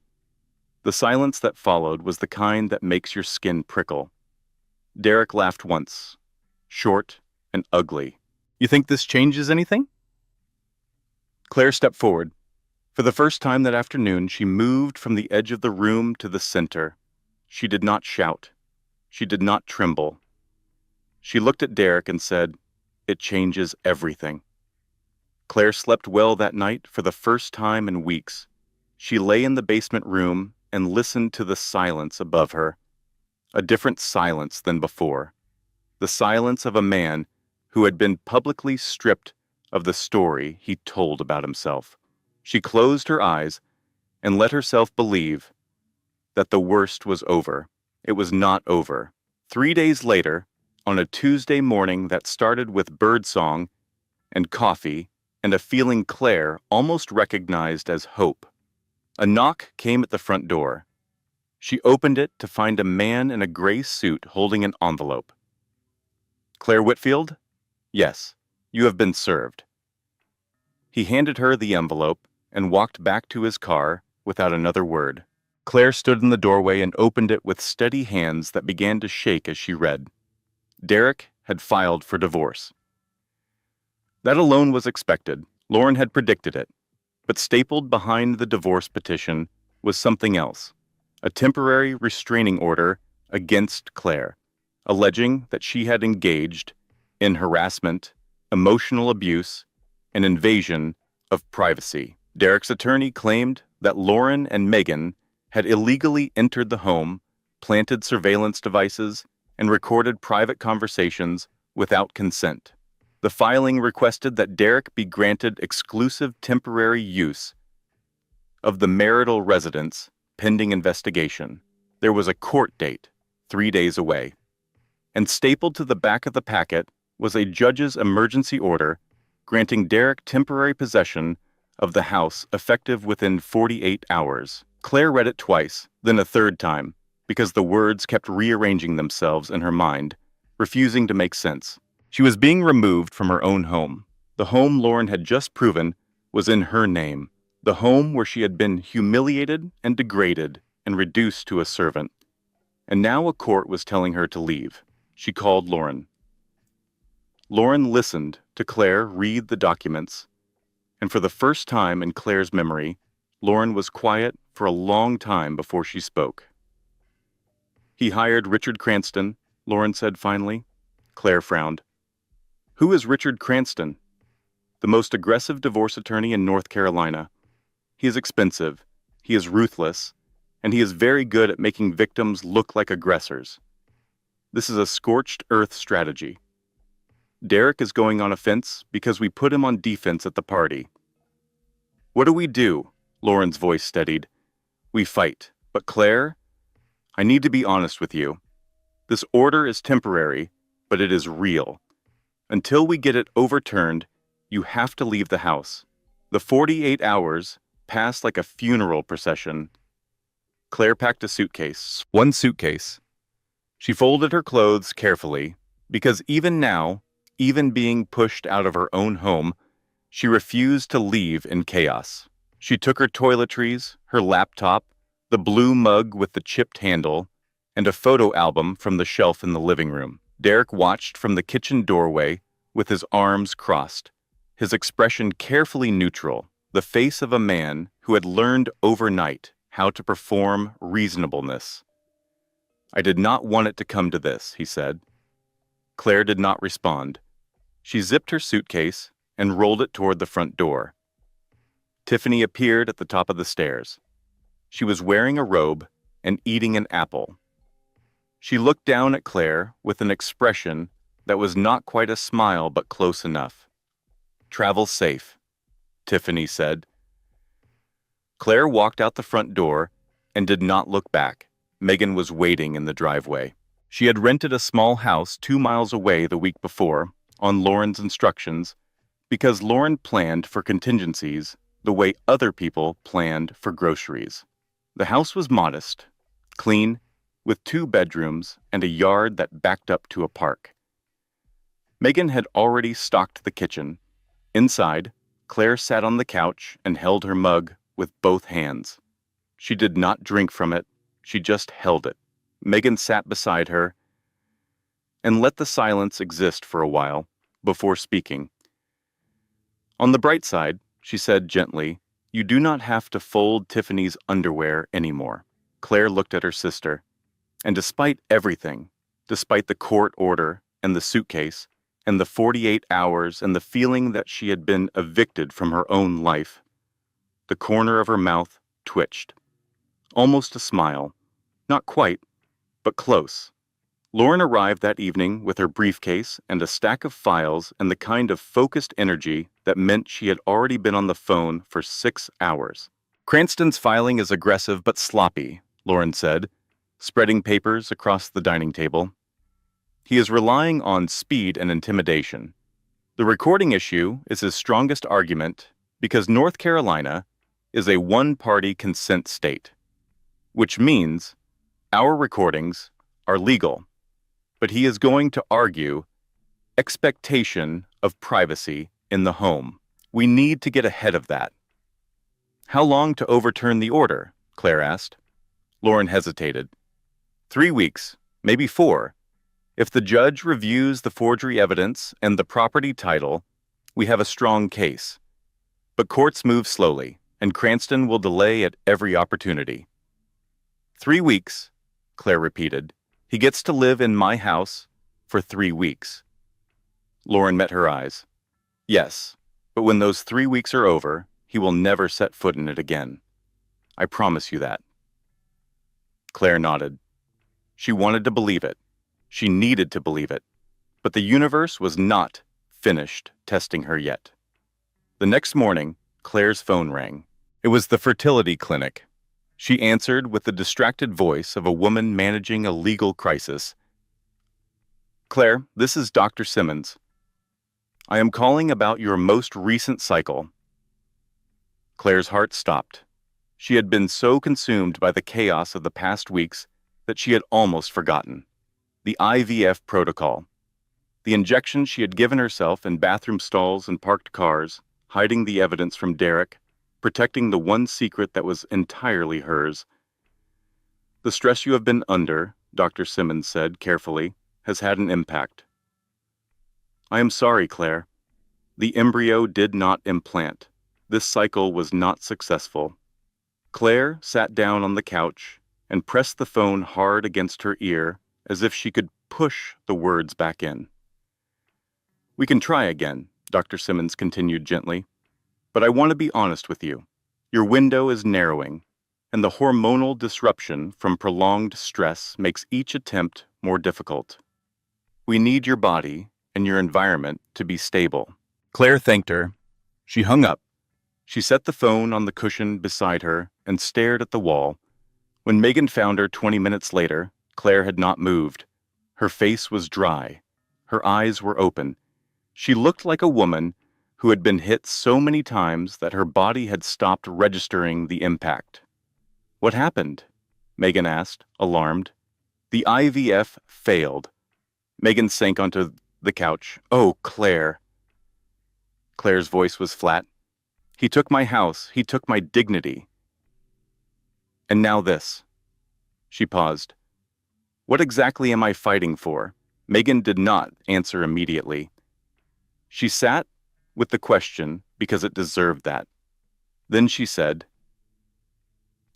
The silence that followed was the kind that makes your skin prickle. Derek laughed once, short and ugly. You think this changes anything? Claire stepped forward. For the first time that afternoon, she moved from the edge of the room to the center. She did not shout. She did not tremble. She looked at Derek and said, "It changes everything." Claire slept well that night for the first time in weeks. She lay in the basement room and listened to the silence above her. A different silence than before. The silence of a man who had been publicly stripped of the story he told about himself. She closed her eyes and let herself believe that the worst was over. It was not over. 3 days later, on a Tuesday morning that started with birdsong and coffee and a feeling Claire almost recognized as hope, a knock came at the front door. She opened it to find a man in a gray suit holding an envelope. "Claire Whitfield?" "Yes, you have been served." He handed her the envelope and walked back to his car without another word. Claire stood in the doorway and opened it with steady hands that began to shake as she read. Derek had filed for divorce. That alone was expected. Lauren had predicted it. But stapled behind the divorce petition was something else, a temporary restraining order against Claire, alleging that she had engaged in harassment, emotional abuse, and invasion of privacy. Derek's attorney claimed that Lauren and Megan had illegally entered the home, planted surveillance devices, and recorded private conversations without consent. The filing requested that Derek be granted exclusive temporary use of the marital residence pending investigation. There was a court date 3 days away. And stapled to the back of the packet was a judge's emergency order granting Derek temporary possession of the house effective within 48 hours. Claire read it twice, then a third time, because the words kept rearranging themselves in her mind, refusing to make sense. She was being removed from her own home. The home Lauren had just proven was in her name. The home where she had been humiliated and degraded and reduced to a servant. And now a court was telling her to leave. She called Lauren. Lauren listened to Claire read the documents, and for the first time in Claire's memory, Lauren was quiet for a long time before she spoke. "He hired Richard Cranston," Lauren said finally. Claire frowned. "Who is Richard Cranston?" "The most aggressive divorce attorney in North Carolina. He is expensive, he is ruthless, and he is very good at making victims look like aggressors. This is a scorched earth strategy. Derek is going on offense because we put him on defense at the party." "What do we do?" Lauren's voice steadied. "We fight. But Claire, I need to be honest with you. This order is temporary, but it is real. Until we get it overturned, you have to leave the house. The 48 hours pass like a funeral procession." Claire packed a suitcase. One suitcase. She folded her clothes carefully, because even now, even being pushed out of her own home, she refused to leave in chaos. She took her toiletries, her laptop, the blue mug with the chipped handle, and a photo album from the shelf in the living room. Derek watched from the kitchen doorway with his arms crossed, his expression carefully neutral, the face of a man who had learned overnight how to perform reasonableness. "I did not want it to come to this," he said. Claire did not respond. She zipped her suitcase and rolled it toward the front door. Tiffany appeared at the top of the stairs. She was wearing a robe and eating an apple. She looked down at Claire with an expression that was not quite a smile but close enough. "Travel safe," Tiffany said. Claire walked out the front door and did not look back. Megan was waiting in the driveway. She had rented a small house 2 miles away the week before, on Lauren's instructions, because Lauren planned for contingencies the way other people planned for groceries. The house was modest, clean, with 2 bedrooms and a yard that backed up to a park. Megan had already stocked the kitchen. Inside, Claire sat on the couch and held her mug with both hands. She did not drink from it. She just held it. Megan sat beside her and let the silence exist for a while before speaking. On the bright side, she said gently, you do not have to fold Tiffany's underwear anymore. Claire looked at her sister, and despite everything, despite the court order and the suitcase, and the 48 hours and the feeling that she had been evicted from her own life, the corner of her mouth twitched. Almost a smile. Not quite, but close. Lauren arrived that evening with her briefcase and a stack of files and the kind of focused energy that meant she had already been on the phone for 6 hours. Cranston's filing is aggressive but sloppy, Lauren said, spreading papers across the dining table. He is relying on speed and intimidation. The recording issue is his strongest argument because North Carolina is a one-party consent state, which means our recordings are legal. But he is going to argue expectation of privacy in the home. We need to get ahead of that. How long to overturn the order? Claire asked. Lauren hesitated. 3 weeks, maybe 4. If the judge reviews the forgery evidence and the property title, we have a strong case. But courts move slowly, and Cranston will delay at every opportunity. 3 weeks, Claire repeated. He gets to live in my house for 3 weeks. Lauren met her eyes. Yes, but when those 3 weeks are over, he will never set foot in it again. I promise you that. Claire nodded. She wanted to believe it. She needed to believe it. But the universe was not finished testing her yet. The next morning, Claire's phone rang. It was the fertility clinic. She answered with the distracted voice of a woman managing a legal crisis. Claire, this is Dr. Simmons. I am calling about your most recent cycle. Claire's heart stopped. She had been so consumed by the chaos of the past weeks that she had almost forgotten. The IVF protocol. The injection she had given herself in bathroom stalls and parked cars, hiding the evidence from Derek, protecting the one secret that was entirely hers. The stress you have been under, Dr. Simmons said carefully, has had an impact. I am sorry, Claire. The embryo did not implant. This cycle was not successful. Claire sat down on the couch and pressed the phone hard against her ear as if she could push the words back in. We can try again, Dr. Simmons continued gently. But I want to be honest with you. Your window is narrowing, and the hormonal disruption from prolonged stress makes each attempt more difficult. We need your body and your environment to be stable. Claire thanked her. She hung up. She set the phone on the cushion beside her and stared at the wall. When Megan found her 20 minutes later, Claire had not moved. Her face was dry. Her eyes were open. She looked like a woman who had been hit so many times that her body had stopped registering the impact. What happened? Megan asked, alarmed. The IVF failed. Megan sank onto the couch. Oh, Claire. Claire's voice was flat. He took my house. He took my dignity. And now this. She paused. What exactly am I fighting for? Megan did not answer immediately. She sat with the question because it deserved that. Then she said,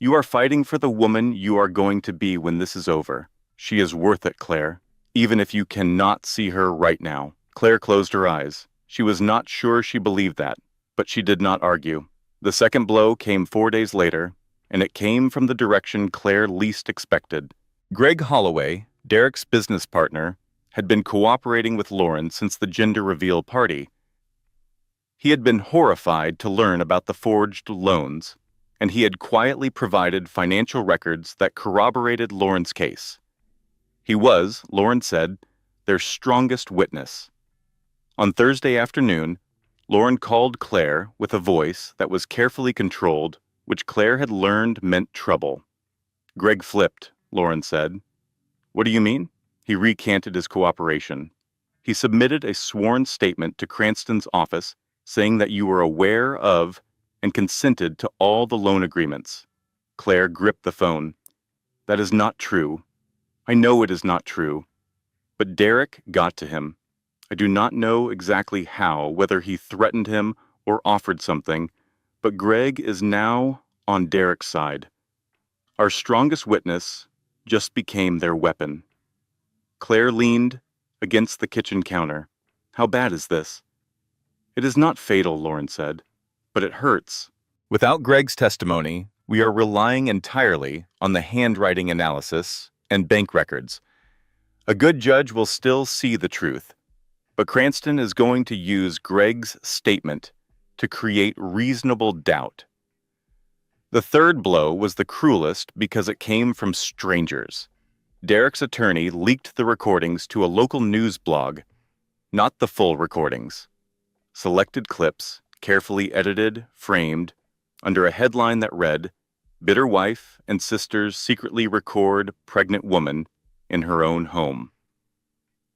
You are fighting for the woman you are going to be when this is over. She is worth it, Claire, even if you cannot see her right now. Claire closed her eyes. She was not sure she believed that, but she did not argue. The second blow came 4 days later, and it came from the direction Claire least expected. Greg Holloway, Derek's business partner, had been cooperating with Lauren since the gender reveal party. He had been horrified to learn about the forged loans, and he had quietly provided financial records that corroborated Lauren's case. He was, Lauren said, their strongest witness. On Thursday afternoon, Lauren called Claire with a voice that was carefully controlled, which Claire had learned meant trouble. Greg flipped, Lauren said. What do you mean? He recanted his cooperation. He submitted a sworn statement to Cranston's office saying that you were aware of and consented to all the loan agreements. Claire gripped the phone. That is not true. I know it is not true. But Derek got to him. I do not know exactly how, whether he threatened him or offered something, but Greg is now on Derek's side. Our strongest witness just became their weapon. Claire leaned against the kitchen counter. How bad is this? It is not fatal, Lauren said, but it hurts. Without Greg's testimony, we are relying entirely on the handwriting analysis and bank records. A good judge will still see the truth, but Cranston is going to use Greg's statement to create reasonable doubt. The third blow was the cruelest because it came from strangers. Derek's attorney leaked the recordings to a local news blog, not the full recordings. Selected clips, carefully edited, framed, under a headline that read, "Bitter wife and sisters secretly record pregnant woman in her own home."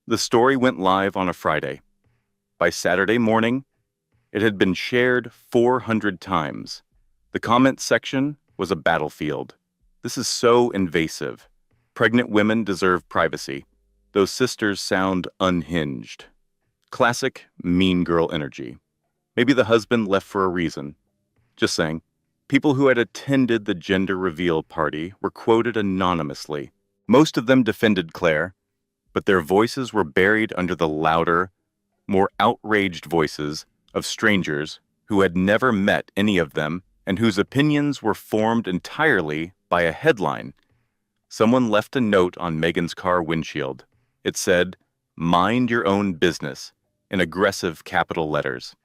The story went live on a Friday. By Saturday morning, it had been shared 400 times. The comment section was a battlefield. This is so invasive. Pregnant women deserve privacy. Those sisters sound unhinged. Classic mean girl energy. Maybe the husband left for a reason. Just saying. People who had attended the gender reveal party were quoted anonymously. Most of them defended Claire, but their voices were buried under the louder, more outraged voices of strangers who had never met any of them and whose opinions were formed entirely by a headline. Someone left a note on Megan's car windshield. It said, "Mind your own business," in aggressive capital letters.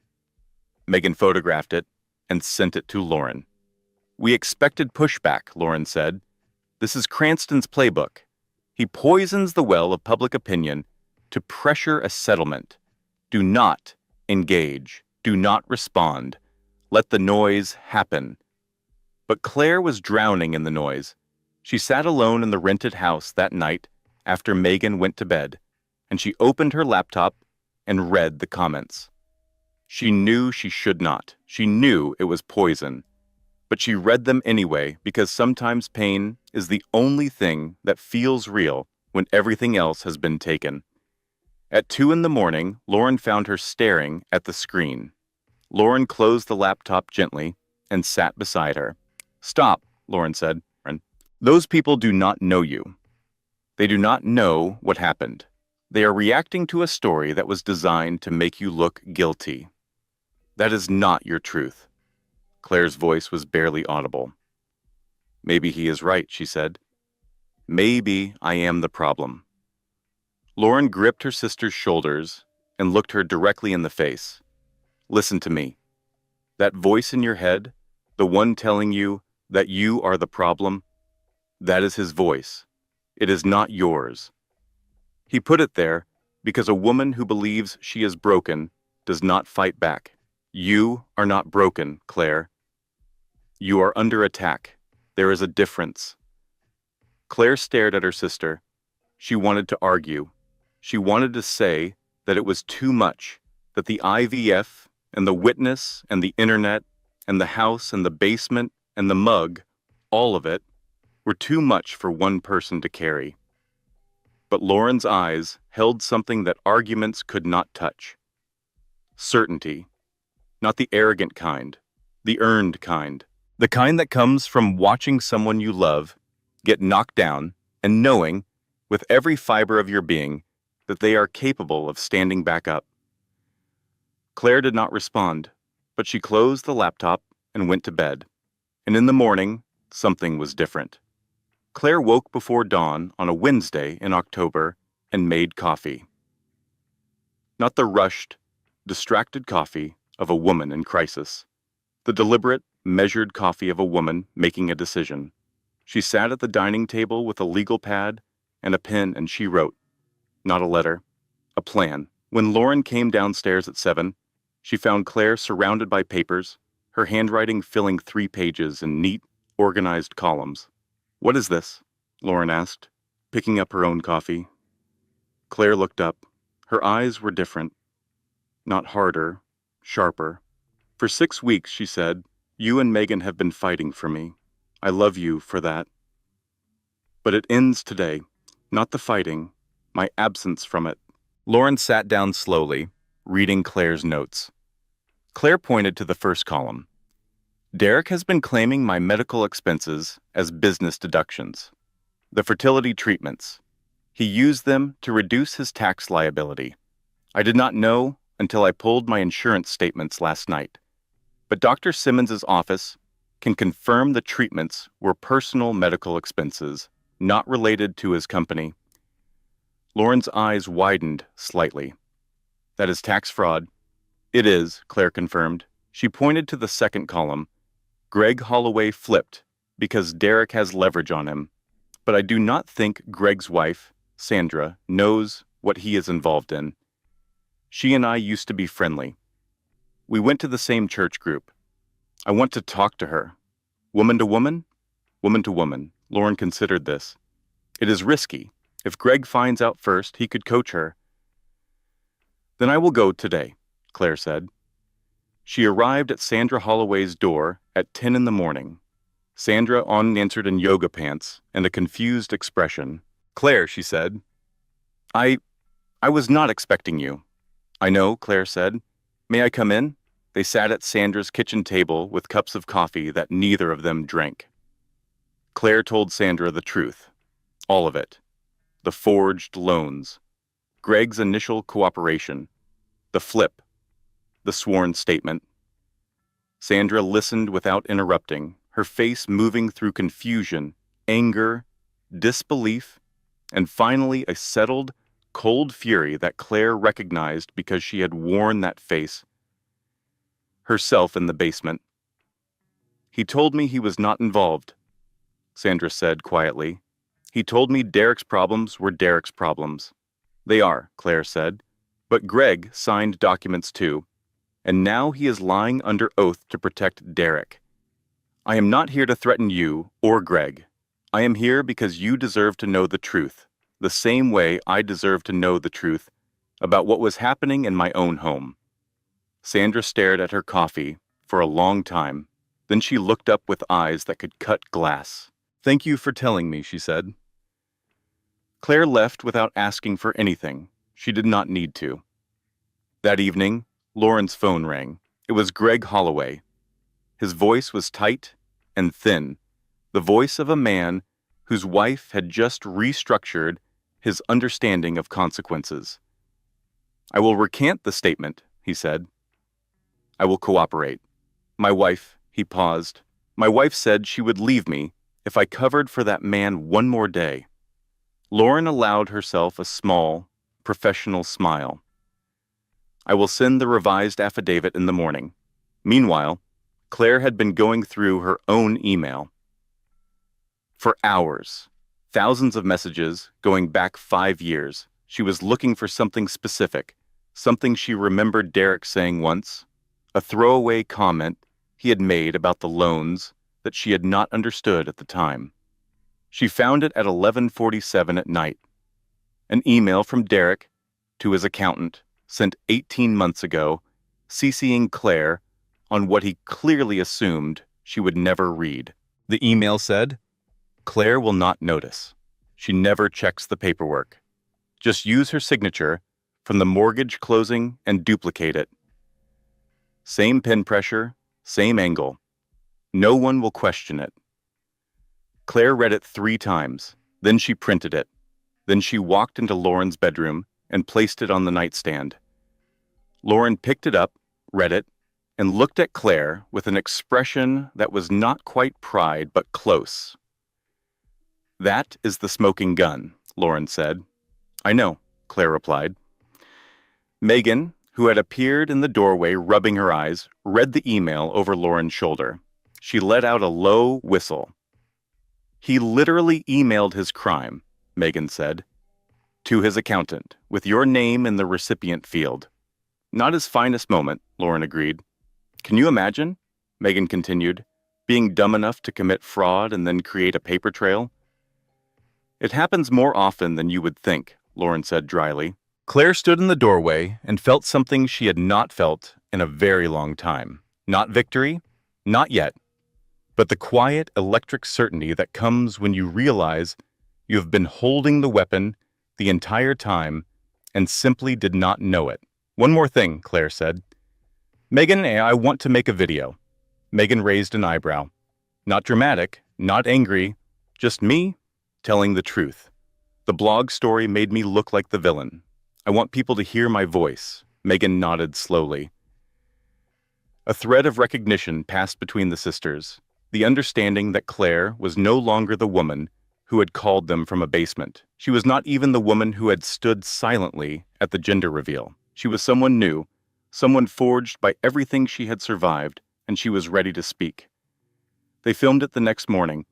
Megan photographed it and sent it to Lauren. "We expected pushback," Lauren said. "This is Cranston's playbook. He poisons the well of public opinion to pressure a settlement. Do not engage. Do not respond. Let the noise happen." But Claire was drowning in the noise. She sat alone in the rented house that night after Megan went to bed, and she opened her laptop and read the comments. She knew she should not. She knew it was poison. But she read them anyway because sometimes pain is the only thing that feels real when everything else has been taken. At 2 a.m, Lauren found her staring at the screen. Lauren closed the laptop gently and sat beside her. "Stop," Lauren said. "Those people do not know you. They do not know what happened. They are reacting to a story that was designed to make you look guilty. That is not your truth." Claire's voice was barely audible. "Maybe he is right," she said. "Maybe I am the problem." Lauren gripped her sister's shoulders and looked her directly in the face. "Listen to me. That voice in your head, the one telling you that you are the problem, that is his voice. It is not yours. He put it there because a woman who believes she is broken does not fight back. You are not broken, Claire. You are under attack. There is a difference." Claire stared at her sister. She wanted to argue. She wanted to say that it was too much, that the IVF and the witness and the internet and the house and the basement and the mug, all of it, were too much for one person to carry. But Lauren's eyes held something that arguments could not touch. Certainty. Not the arrogant kind, the earned kind. The kind that comes from watching someone you love get knocked down and knowing, with every fiber of your being, that they are capable of standing back up. Claire did not respond, but she closed the laptop and went to bed. And in the morning, something was different. Claire woke before dawn on a Wednesday in October and made coffee. Not the rushed, distracted coffee of a woman in crisis. The deliberate, measured coffee of a woman making a decision. She sat at the dining table with a legal pad and a pen, and she wrote. Not a letter, a plan. When Lauren came downstairs at 7, she found Claire surrounded by papers, her handwriting filling 3 pages in neat, organized columns. "What is this?" Lauren asked, picking up her own coffee. Claire looked up. Her eyes were different. Not harder, sharper. "For 6 weeks," she said, "you and Megan have been fighting for me. I love you for that. But it ends today. Not the fighting, my absence from it. Lauren sat down slowly, reading Claire's notes. Claire pointed to the first column. Derek has been claiming my medical expenses as business deductions. The fertility treatments. He used them to reduce his tax liability. I did not know until I pulled my insurance statements last night. But Dr. Simmons's office can confirm the treatments were personal medical expenses, not related to his company. Lauren's eyes widened slightly. That is tax fraud. It is, Claire confirmed. She pointed to the second column. Greg Holloway flipped because Derek has leverage on him. But I do not think Greg's wife, Sandra, knows what he is involved in. She and I used to be friendly. We went to the same church group. I want to talk to her. Woman to woman? Woman to woman. Lauren considered this. It is risky. If Greg finds out first, he could coach her. Then I will go today, Claire said. She arrived at Sandra Holloway's door at 10 in the morning. Sandra unanswered in yoga pants and a confused expression. Claire, she said. I was not expecting you. I know, Claire said. May I come in? They sat at Sandra's kitchen table with cups of coffee that neither of them drank. Claire told Sandra the truth. All of it. The forged loans. Greg's initial cooperation. The flip. The sworn statement. Sandra listened without interrupting, her face moving through confusion, anger, disbelief, and finally a settled, cold fury that Claire recognized because she had worn that face herself in the basement. He told me he was not involved, Sandra said quietly. He told me Derek's problems were Derek's problems. They are, Claire said, but Greg signed documents too, and now he is lying under oath to protect Derek. I am not here to threaten you or Greg. I am here because you deserve to know the truth, the same way I deserve to know the truth about what was happening in my own home. Sandra stared at her coffee for a long time. Then she looked up with eyes that could cut glass. Thank you for telling me, she said. Claire left without asking for anything. She did not need to. That evening, Lauren's phone rang. It was Greg Holloway. His voice was tight and thin, the voice of a man whose wife had just restructured his understanding of consequences. I will recant the statement, he said. I will cooperate. My wife, he paused. My wife said she would leave me if I covered for that man one more day. Lauren allowed herself a small, professional smile. I will send the revised affidavit in the morning. Meanwhile, Claire had been going through her own email. For hours, thousands of messages going back 5 years, she was looking for something specific, something she remembered Derek saying once, a throwaway comment he had made about the loans that she had not understood at the time. She found it at 11:47 at night. An email from Derek to his accountant sent 18 months ago, CCing Claire on what he clearly assumed she would never read. The email said, Claire will not notice. She never checks the paperwork. Just use her signature from the mortgage closing and duplicate it. Same pen pressure, same angle. No one will question it. Claire read it 3 times, then she printed it. Then she walked into Lauren's bedroom and placed it on the nightstand. Lauren picked it up, read it, and looked at Claire with an expression that was not quite pride but close. That is the smoking gun, Lauren said. I know, Claire replied. Megan, who had appeared in the doorway rubbing her eyes, read the email over Lauren's shoulder. She let out a low whistle. He literally emailed his crime, Megan said, to his accountant, with your name in the recipient field. Not his finest moment, Lauren agreed. Can you imagine, Megan continued, being dumb enough to commit fraud and then create a paper trail? It happens more often than you would think, Lauren said dryly. Claire stood in the doorway and felt something she had not felt in a very long time. Not victory, not yet, but the quiet, electric certainty that comes when you realize you have been holding the weapon the entire time and simply did not know it. "One more thing," Claire said. "Megan, I want to make a video." Megan raised an eyebrow. "Not dramatic, not angry, just me telling the truth. The blog story made me look like the villain. I want people to hear my voice." Megan nodded slowly. A thread of recognition passed between the sisters, the understanding that Claire was no longer the woman who had called them from a basement. She was not even the woman who had stood silently at the gender reveal. She was someone new, someone forged by everything she had survived, and she was ready to speak. They filmed it the next morning.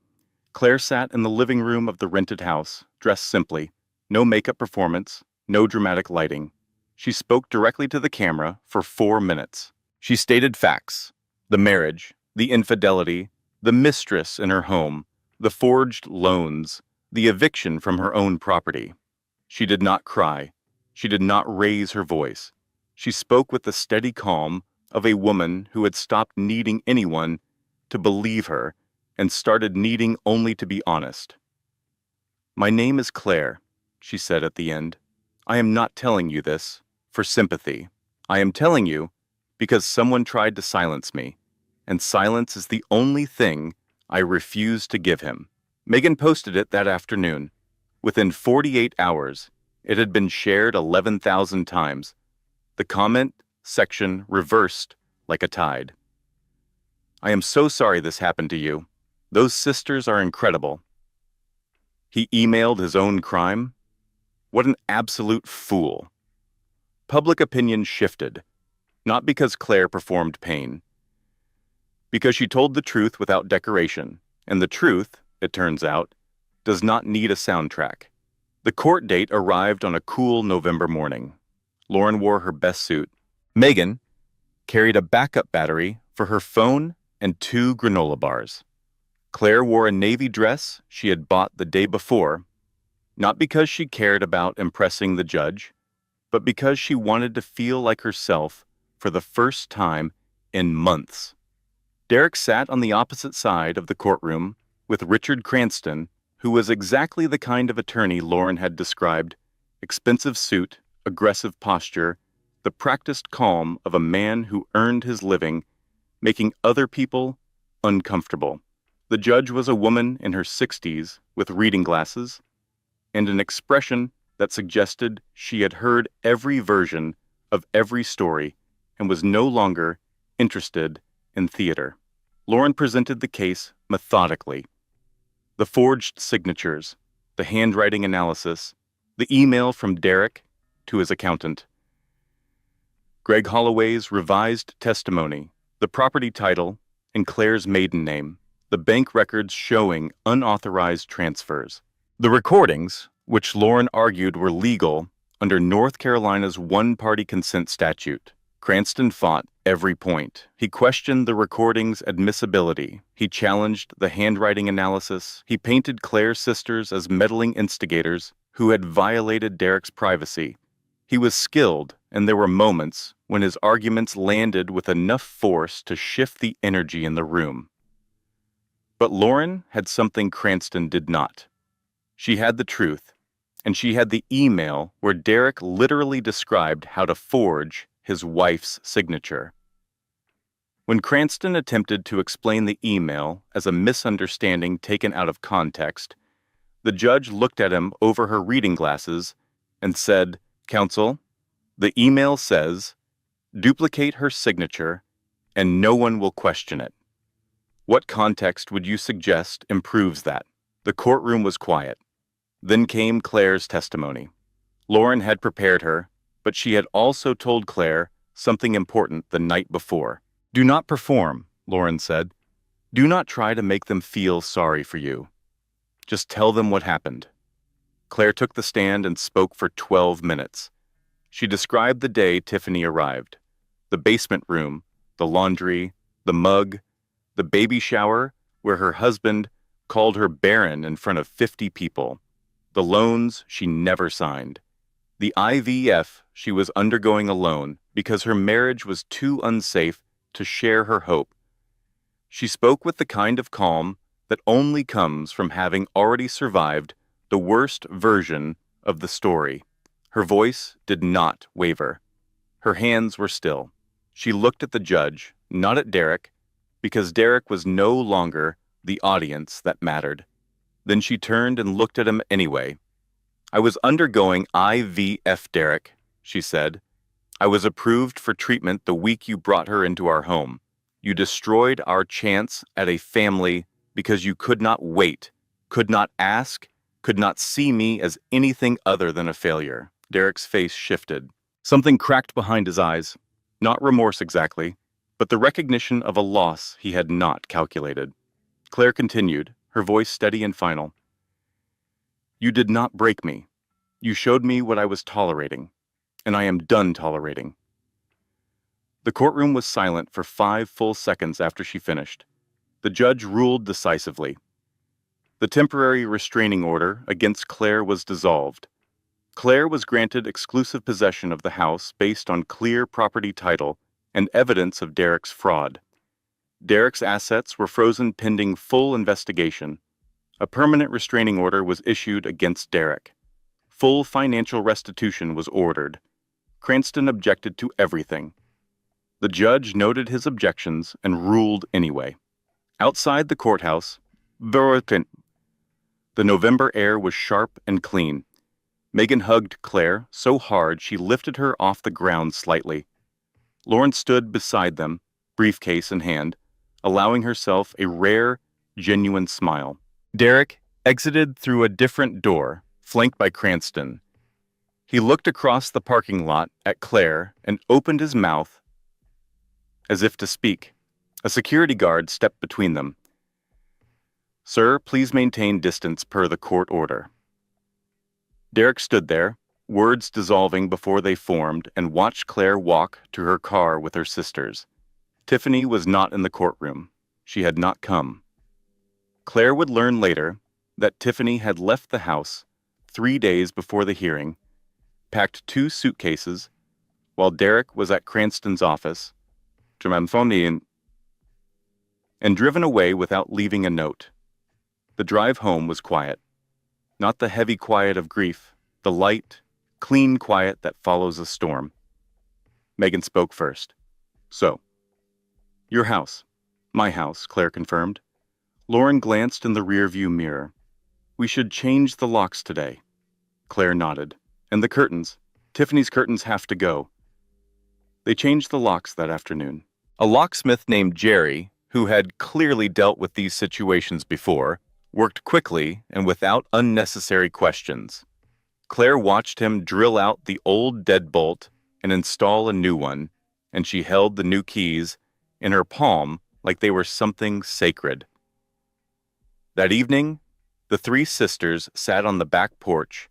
Claire sat in the living room of the rented house, dressed simply. No makeup performance, no dramatic lighting. She spoke directly to the camera for 4 minutes. She stated facts: the marriage, the infidelity, the mistress in her home, the forged loans, the eviction from her own property. She did not cry. She did not raise her voice. She spoke with the steady calm of a woman who had stopped needing anyone to believe her and started needing only to be honest. "My name is Claire," she said at the end. "I am not telling you this for sympathy. I am telling you because someone tried to silence me, and silence is the only thing I refuse to give him." Megan posted it that afternoon. Within 48 hours, it had been shared 11,000 times. The comment section reversed like a tide. "I am so sorry this happened to you. Those sisters are incredible." He emailed his own crime? What an absolute fool. Public opinion shifted, not because Claire performed pain, because she told the truth without decoration, and the truth, it turns out, does not need a soundtrack. The court date arrived on a cool November morning. Lauren wore her best suit. Megan carried a backup battery for her phone and 2 granola bars. Claire wore a navy dress she had bought the day before, not because she cared about impressing the judge, but because she wanted to feel like herself for the first time in months. Derek sat on the opposite side of the courtroom with Richard Cranston, who was exactly the kind of attorney Lauren had described: expensive suit, aggressive posture, the practiced calm of a man who earned his living making other people uncomfortable. The judge was a woman in her 60s with reading glasses and an expression that suggested she had heard every version of every story and was no longer interested in theater. Lauren presented the case methodically. The forged signatures, the handwriting analysis, the email from Derek to his accountant, Greg Holloway's revised testimony, the property title and Claire's maiden name, the bank records showing unauthorized transfers. The recordings, which Lauren argued were legal under North Carolina's one-party consent statute. Cranston fought every point. He questioned the recording's admissibility. He challenged the handwriting analysis. He painted Claire's sisters as meddling instigators who had violated Derek's privacy. He was skilled, and there were moments when his arguments landed with enough force to shift the energy in the room. But Lauren had something Cranston did not. She had the truth, and she had the email where Derek literally described how to forge his wife's signature. When Cranston attempted to explain the email as a misunderstanding taken out of context, the judge looked at him over her reading glasses and said, "Counsel, the email says, duplicate her signature and no one will question it. What context would you suggest improves that?" The courtroom was quiet. Then came Claire's testimony. Lauren had prepared her, but she had also told Claire something important the night before. "Do not perform," Lauren said. "Do not try to make them feel sorry for you. Just tell them what happened." Claire took the stand and spoke for 12 minutes. She described the day Tiffany arrived: the basement room, the laundry, the mug, the baby shower where her husband called her barren in front of 50 people, the loans she never signed, the IVF she was undergoing alone because her marriage was too unsafe to share her hope. She spoke with the kind of calm that only comes from having already survived the worst version of the story. Her voice did not waver. Her hands were still. She looked at the judge, not at Derek, because Derek was no longer the audience that mattered. Then she turned and looked at him anyway. "I was undergoing IVF, Derek," she said. "I was approved for treatment the week you brought her into our home. You destroyed our chance at a family because you could not wait, could not ask, could not see me as anything other than a failure." Derek's face shifted. Something cracked behind his eyes. Not remorse exactly, but the recognition of a loss he had not calculated. Claire continued, her voice steady and final. "You did not break me. You showed me what I was tolerating, and I am done tolerating." The courtroom was silent for 5 full seconds after she finished. The judge ruled decisively. The temporary restraining order against Claire was dissolved. Claire was granted exclusive possession of the house based on clear property title and evidence of Derek's fraud. Derek's assets were frozen pending full investigation. A permanent restraining order was issued against Derek. Full financial restitution was ordered. Cranston objected to everything. The judge noted his objections and ruled anyway. Outside the courthouse, the November air was sharp and clean. Megan hugged Claire so hard she lifted her off the ground slightly. Lauren stood beside them, briefcase in hand, allowing herself a rare, genuine smile. Derek exited through a different door, flanked by Cranston. He looked across the parking lot at Claire and opened his mouth as if to speak. A security guard stepped between them. "Sir, please maintain distance per the court order." Derek stood there, words dissolving before they formed, and watched Claire walk to her car with her sisters. Tiffany was not in the courtroom. She had not come. Claire would learn later that Tiffany had left the house 3 days before the hearing, packed 2 suitcases, while Derek was at Cranston's office, and driven away without leaving a note. The drive home was quiet. Not the heavy quiet of grief, the light, clean quiet that follows a storm. Megan spoke first. "So, your house." "My house," Claire confirmed. Lauren glanced in the rearview mirror. "We should change the locks today." Claire nodded. "And the curtains. Tiffany's curtains have to go." They changed the locks that afternoon. A locksmith named Jerry, who had clearly dealt with these situations before, worked quickly and without unnecessary questions. Claire watched him drill out the old deadbolt and install a new one, and she held the new keys in her palm like they were something sacred. That evening, the 3 sisters sat on the back porch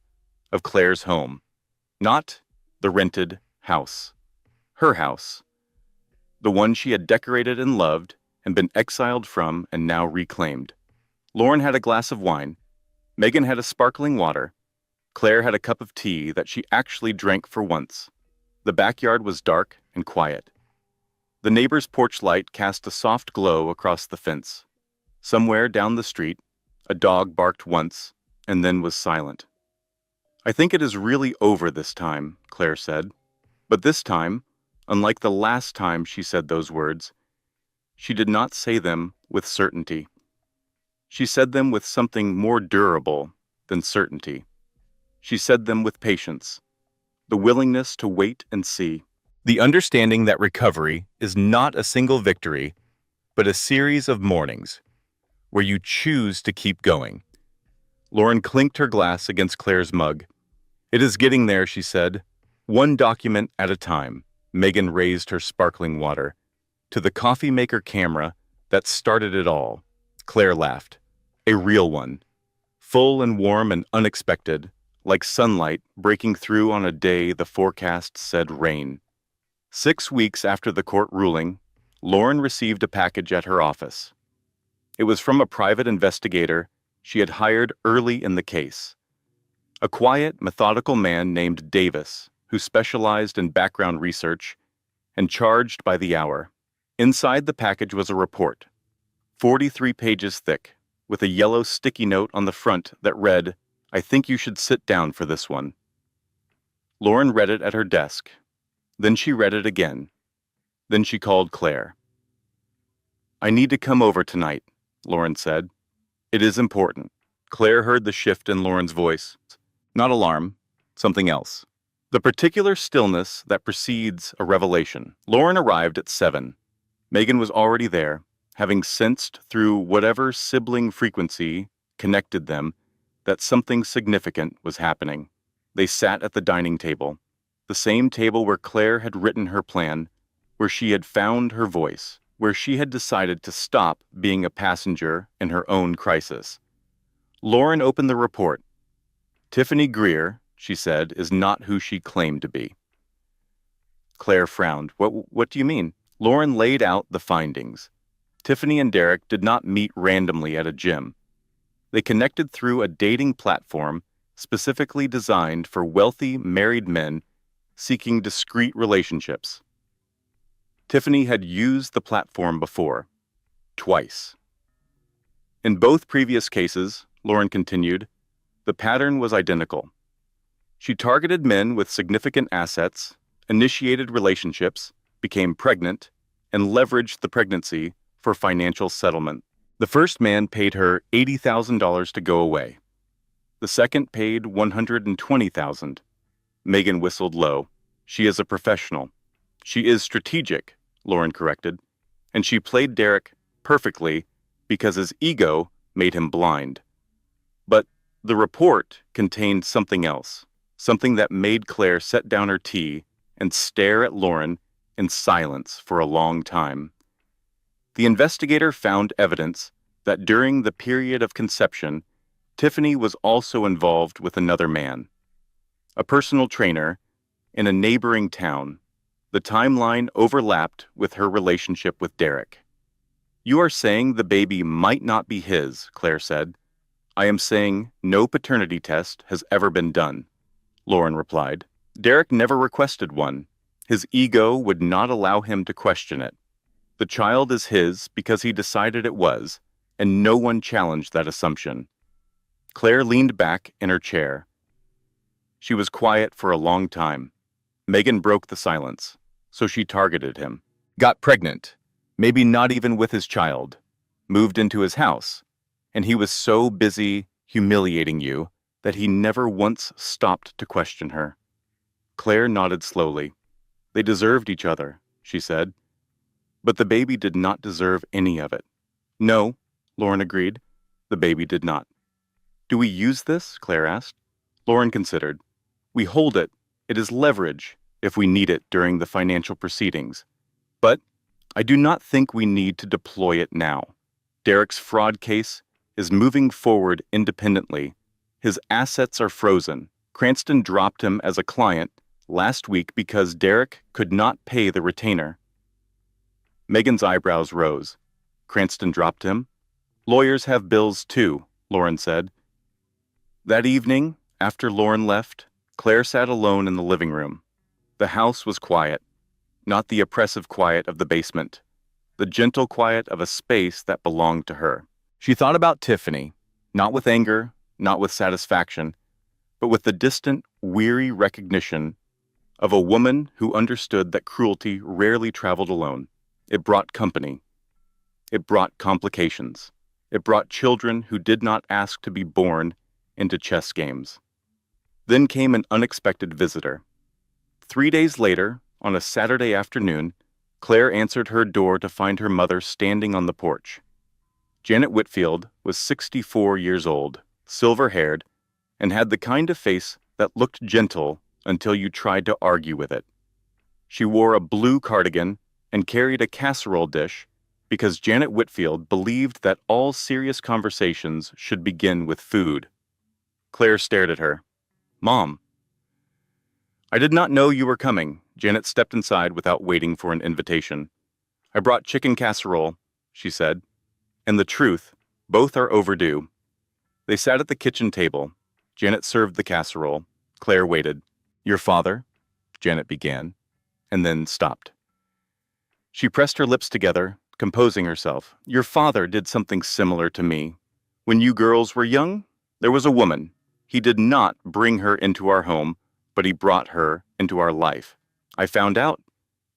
of Claire's home. Not the rented house. Her house. The one she had decorated and loved and been exiled from and now reclaimed. Lauren had a glass of wine. Megan had a sparkling water. Claire had a cup of tea that she actually drank for once. The backyard was dark and quiet. The neighbor's porch light cast a soft glow across the fence. Somewhere down the street, a dog barked once and then was silent. "I think it is really over this time," Claire said. But this time, unlike the last time she said those words, she did not say them with certainty. She said them with something more durable than certainty. She said them with patience, the willingness to wait and see, the understanding that recovery is not a single victory, but a series of mornings where you choose to keep going. Lauren clinked her glass against Claire's mug. "It is getting there," she said. "One document at a time." Megan raised her sparkling water to the coffee maker camera that started it all. Claire laughed. A real one. Full and warm and unexpected, like sunlight breaking through on a day the forecast said rain. 6 weeks after the court ruling, Lauren received a package at her office. It was from a private investigator she had hired early in the case. A quiet, methodical man named Davis, who specialized in background research and charged by the hour. Inside the package was a report. 43 pages thick, with a yellow sticky note on the front that read, "I think you should sit down for this one." Lauren read it at her desk. Then she read it again. Then she called Claire. "I need to come over tonight," Lauren said. "It is important." Claire heard the shift in Lauren's voice. Not alarm, something else. The particular stillness that precedes a revelation. Lauren arrived at 7. Megan was already there, having sensed through whatever sibling frequency connected them that something significant was happening. They sat at the dining table, the same table where Claire had written her plan, where she had found her voice, where she had decided to stop being a passenger in her own crisis. Lauren opened the report. "Tiffany Greer," she said, "is not who she claimed to be." Claire frowned. What do you mean?" Lauren laid out the findings. Tiffany and Derek did not meet randomly at a gym. They connected through a dating platform specifically designed for wealthy married men seeking discreet relationships. Tiffany had used the platform before, twice. In both previous cases, Lauren continued, the pattern was identical. She targeted men with significant assets, initiated relationships, became pregnant, and leveraged the pregnancy for financial settlement. The first man paid her $80,000 to go away. The second paid $120,000. Megan whistled low. "She is a professional. She is strategic," Lauren corrected, "and she played Derek perfectly because his ego made him blind." But the report contained something else, something that made Claire set down her tea and stare at Lauren in silence for a long time. The investigator found evidence that during the period of conception, Tiffany was also involved with another man, a personal trainer in a neighboring town. The timeline overlapped with her relationship with Derek. "You are saying the baby might not be his," Claire said. "I am saying no paternity test has ever been done," Lauren replied. "Derek never requested one. His ego would not allow him to question it. The child is his because he decided it was, and no one challenged that assumption." Claire leaned back in her chair. She was quiet for a long time. Megan broke the silence, so she targeted him. "Got pregnant, maybe not even with his child, moved into his house, and he was so busy humiliating you that he never once stopped to question her." Claire nodded slowly. "They deserved each other," she said. "But the baby did not deserve any of it." "No," Lauren agreed. "The baby did not." "Do we use this?" Claire asked. Lauren considered. "We hold it. It is leverage if we need it during the financial proceedings. But I do not think we need to deploy it now. Derek's fraud case is moving forward independently. His assets are frozen. Cranston dropped him as a client last week because Derek could not pay the retainer." Megan's eyebrows rose. "Cranston dropped him?" "Lawyers have bills too," Lauren said. That evening, after Lauren left, Claire sat alone in the living room. The house was quiet, not the oppressive quiet of the basement, the gentle quiet of a space that belonged to her. She thought about Tiffany, not with anger, not with satisfaction, but with the distant, weary recognition of a woman who understood that cruelty rarely traveled alone. It brought company. It brought complications. It brought children who did not ask to be born into chess games. Then came an unexpected visitor. 3 days later, on a Saturday afternoon, Claire answered her door to find her mother standing on the porch. Janet Whitfield was 64 years old, silver-haired, and had the kind of face that looked gentle until you tried to argue with it. She wore a blue cardigan and carried a casserole dish because Janet Whitfield believed that all serious conversations should begin with food. Claire stared at her. "Mom." "I did not know you were coming." Janet stepped inside without waiting for an invitation. "I brought chicken casserole," she said. "And the truth, both are overdue." They sat at the kitchen table. Janet served the casserole. Claire waited. "Your father?" Janet began, and then stopped. She pressed her lips together, composing herself. "Your father did something similar to me. When you girls were young, there was a woman. He did not bring her into our home, but he brought her into our life. I found out,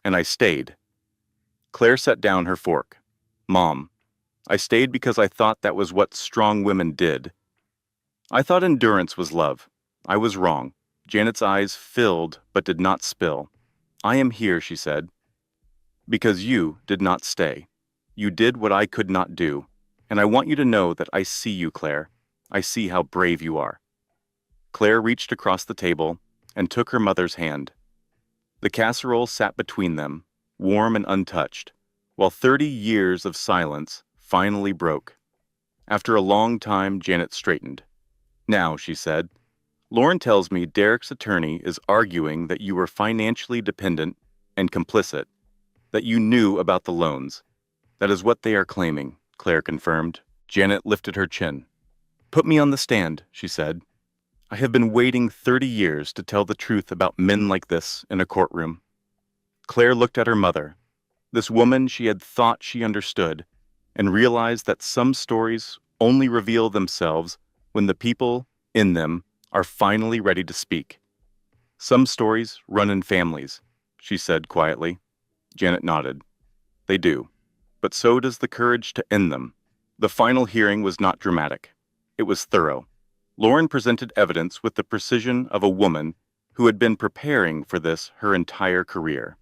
and I stayed." Claire set down her fork. "Mom, I stayed because I thought that was what strong women did. I thought endurance was love. I was wrong." Janet's eyes filled but did not spill. "I am here," she said, "because you did not stay. You did what I could not do. And I want you to know that I see you, Claire. I see how brave you are." Claire reached across the table and took her mother's hand. The casserole sat between them, warm and untouched, while 30 years of silence finally broke. After a long time, Janet straightened. "Now," she said, "Lauren tells me Derek's attorney is arguing that you were financially dependent and complicit, that you knew about the loans. That is what they are claiming," Claire confirmed. Janet lifted her chin. "Put me on the stand," she said. "I have been waiting 30 years to tell the truth about men like this in a courtroom." Claire looked at her mother, this woman she had thought she understood, and realized that some stories only reveal themselves when the people in them are finally ready to speak. "Some stories run in families," she said quietly. Janet nodded. "They do, but so does the courage to end them." The final hearing was not dramatic. It was thorough. Lauren presented evidence with the precision of a woman who had been preparing for this her entire career.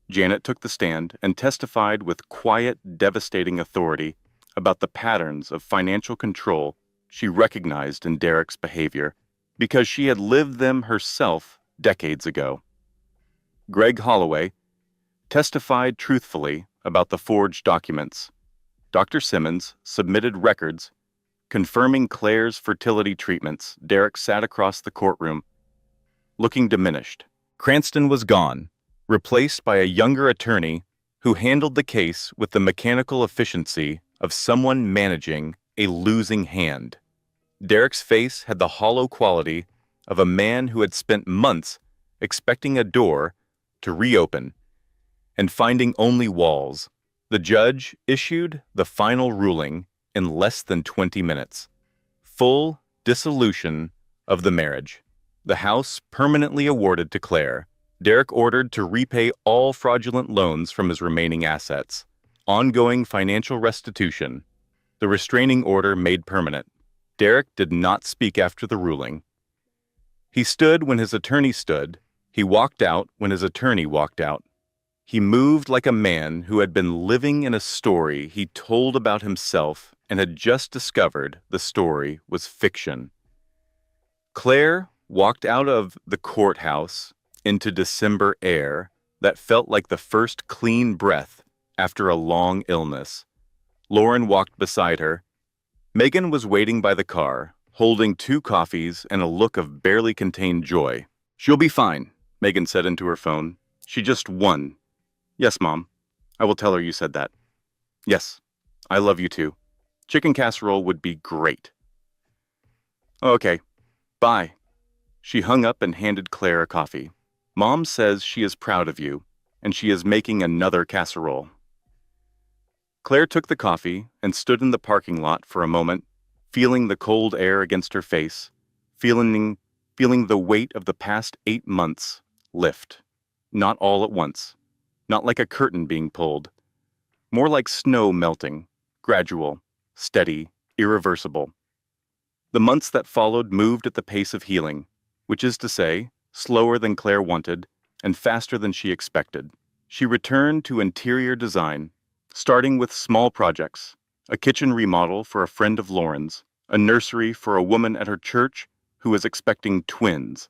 Janet took the stand and testified with quiet, devastating authority about the patterns of financial control she recognized in Derek's behavior because she had lived them herself decades ago. Greg Holloway testified truthfully about the forged documents. Dr. Simmons submitted records confirming Claire's fertility treatments. Derek sat across the courtroom, looking diminished. Cranston was gone, replaced by a younger attorney who handled the case with the mechanical efficiency of someone managing a losing hand. Derek's face had the hollow quality of a man who had spent months expecting a door to reopen and finding only walls. The judge issued the final ruling in less than 20 minutes. Full dissolution of the marriage. The house permanently awarded to Claire. Derek ordered to repay all fraudulent loans from his remaining assets. Ongoing financial restitution. The restraining order made permanent. Derek did not speak after the ruling. He stood when his attorney stood. He walked out when his attorney walked out. He moved like a man who had been living in a story he told about himself and had just discovered the story was fiction. Claire walked out of the courthouse into December air that felt like the first clean breath after a long illness. Lauren walked beside her. Megan was waiting by the car, holding 2 coffees and a look of barely contained joy. "She'll be fine," Megan said into her phone. "She just won." "Yes, Mom. I will tell her you said that." "Yes, I love you too. Chicken casserole would be great." "Okay, bye." She hung up and handed Claire a coffee. "Mom says she is proud of you, and she is making another casserole." Claire took the coffee and stood in the parking lot for a moment, feeling the cold air against her face, feeling the weight of the past 8 months lift. Not all at once, not like a curtain being pulled, more like snow melting, gradual, steady, irreversible. The months that followed moved at the pace of healing, which is to say, slower than Claire wanted and faster than she expected. She returned to interior design, starting with small projects, a kitchen remodel for a friend of Lauren's, a nursery for a woman at her church who was expecting twins.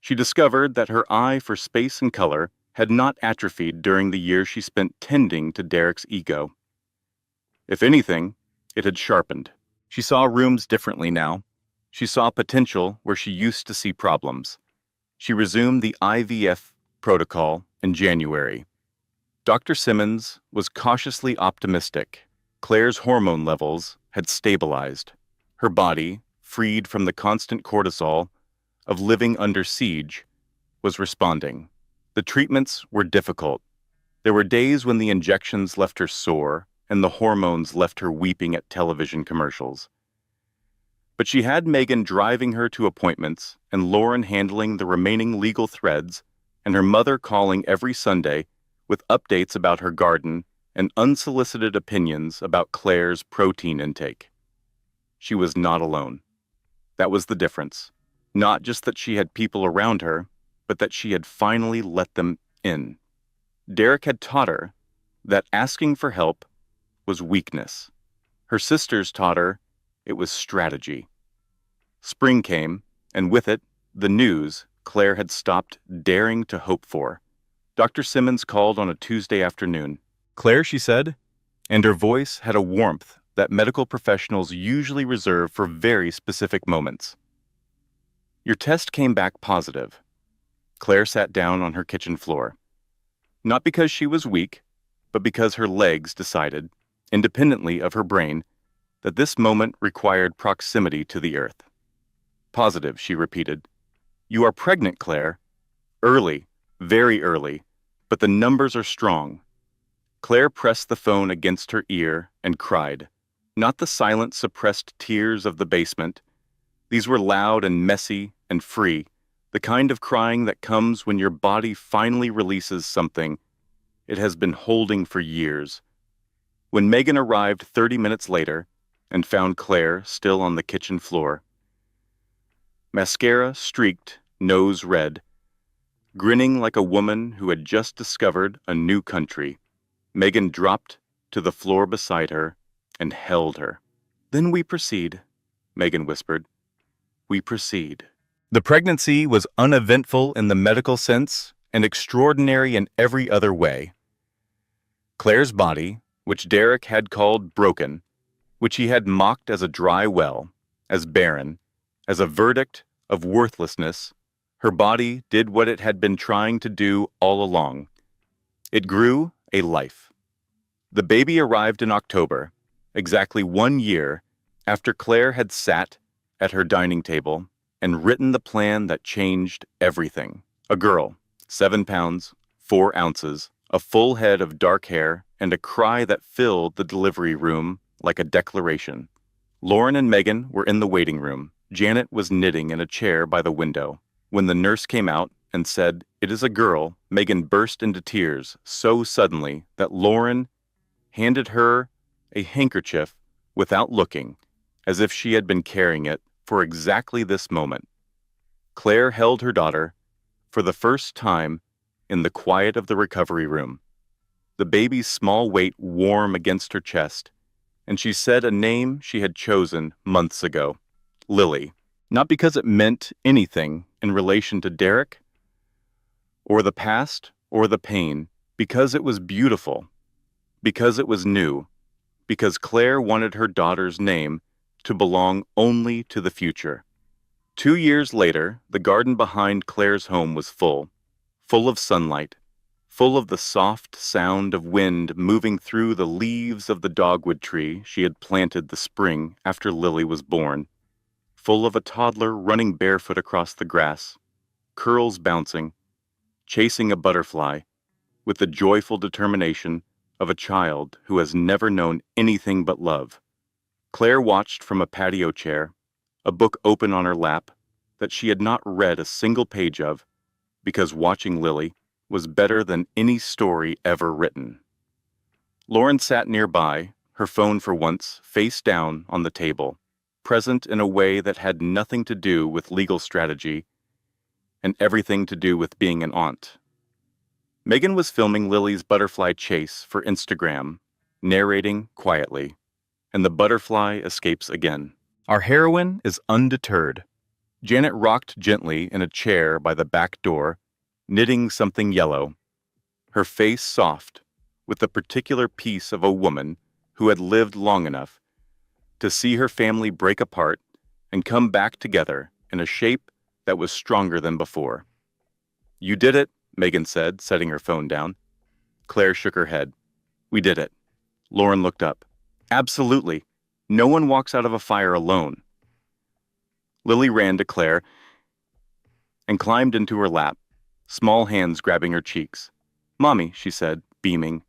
She discovered that her eye for space and color had not atrophied during the years she spent tending to Derek's ego. If anything, it had sharpened. She saw rooms differently now. She saw potential where she used to see problems. She resumed the IVF protocol in January. Dr. Simmons was cautiously optimistic. Claire's hormone levels had stabilized. Her body, freed from the constant cortisol of living under siege, was responding. The treatments were difficult, There were days when the injections left her sore and the hormones left her weeping at television commercials. But she had Megan driving her to appointments and Lauren handling the remaining legal threads and her mother calling every Sunday with updates about her garden and unsolicited opinions about Claire's protein intake. She was not alone. That was the difference. Not just that she had people around her, but that she had finally let them in. Derek had taught her that asking for help was weakness. Her sisters taught her it was strategy. Spring came, and with it, the news Claire had stopped daring to hope for. Dr. Simmons called on a Tuesday afternoon. "Claire," she said, and her voice had a warmth that medical professionals usually reserve for very specific moments. "Your test came back positive." Claire sat down on her kitchen floor. Not because she was weak, but because her legs decided, independently of her brain, that this moment required proximity to the earth. "Positive," she repeated. "You are pregnant, Claire. Early, very early, but the numbers are strong." Claire pressed the phone against her ear and cried. Not the silent, suppressed tears of the basement. These were loud and messy and free, the kind of crying that comes when your body finally releases something it has been holding for years. When Megan arrived 30 minutes later and found Claire still on the kitchen floor, mascara streaked, nose red, grinning like a woman who had just discovered a new country, Megan dropped to the floor beside her and held her. "Then we proceed," Megan whispered. "We proceed." The pregnancy was uneventful in the medical sense and extraordinary in every other way. Claire's body, which Derek had called broken, which he had mocked as a dry well, as barren, as a verdict of worthlessness, her body did what it had been trying to do all along. It grew a life. The baby arrived in October, exactly 1 year after Claire had sat at her dining table and written the plan that changed everything. A girl, 7 pounds, 4 ounces, a full head of dark hair, and a cry that filled the delivery room like a declaration. Lauren and Megan were in the waiting room. Janet was knitting in a chair by the window. When the nurse came out and said, "It is a girl," Megan burst into tears so suddenly that Lauren handed her a handkerchief without looking, as if she had been carrying it for exactly this moment. Claire held her daughter for the first time in the quiet of the recovery room, the baby's small weight warm against her chest, and she said a name she had chosen months ago, Lily, not because it meant anything in relation to Derek, or the past, or the pain, because it was beautiful, because it was new, because Claire wanted her daughter's name to belong only to the future. 2 years later, the garden behind Claire's home was full of sunlight, full of the soft sound of wind moving through the leaves of the dogwood tree she had planted the spring after Lily was born, full of a toddler running barefoot across the grass, curls bouncing, chasing a butterfly, with the joyful determination of a child who has never known anything but love. Claire watched from a patio chair, a book open on her lap that she had not read a single page of, because watching Lily was better than any story ever written. Lauren sat nearby, her phone for once face down on the table, present in a way that had nothing to do with legal strategy and everything to do with being an aunt. Megan was filming Lily's butterfly chase for Instagram, narrating quietly, and the butterfly escapes again. Our heroine is undeterred. Janet rocked gently in a chair by the back door, knitting something yellow, her face soft, with the particular piece of a woman who had lived long enough to see her family break apart and come back together in a shape that was stronger than before. "You did it," Megan said, setting her phone down. Claire shook her head. "We did it." Lauren looked up. "Absolutely. No one walks out of a fire alone." Lily ran to Claire and climbed into her lap, small hands grabbing her cheeks. "Mommy," she said, beaming.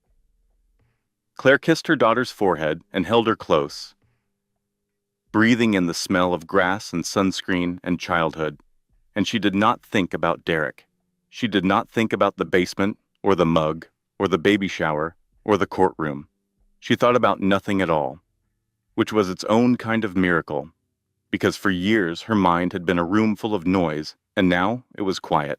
Claire kissed her daughter's forehead and held her close, breathing in the smell of grass and sunscreen and childhood. And she did not think about Derek. She did not think about the basement, or the mug, or the baby shower, or the courtroom. She thought about nothing at all, which was its own kind of miracle, because for years her mind had been a room full of noise, and now it was quiet.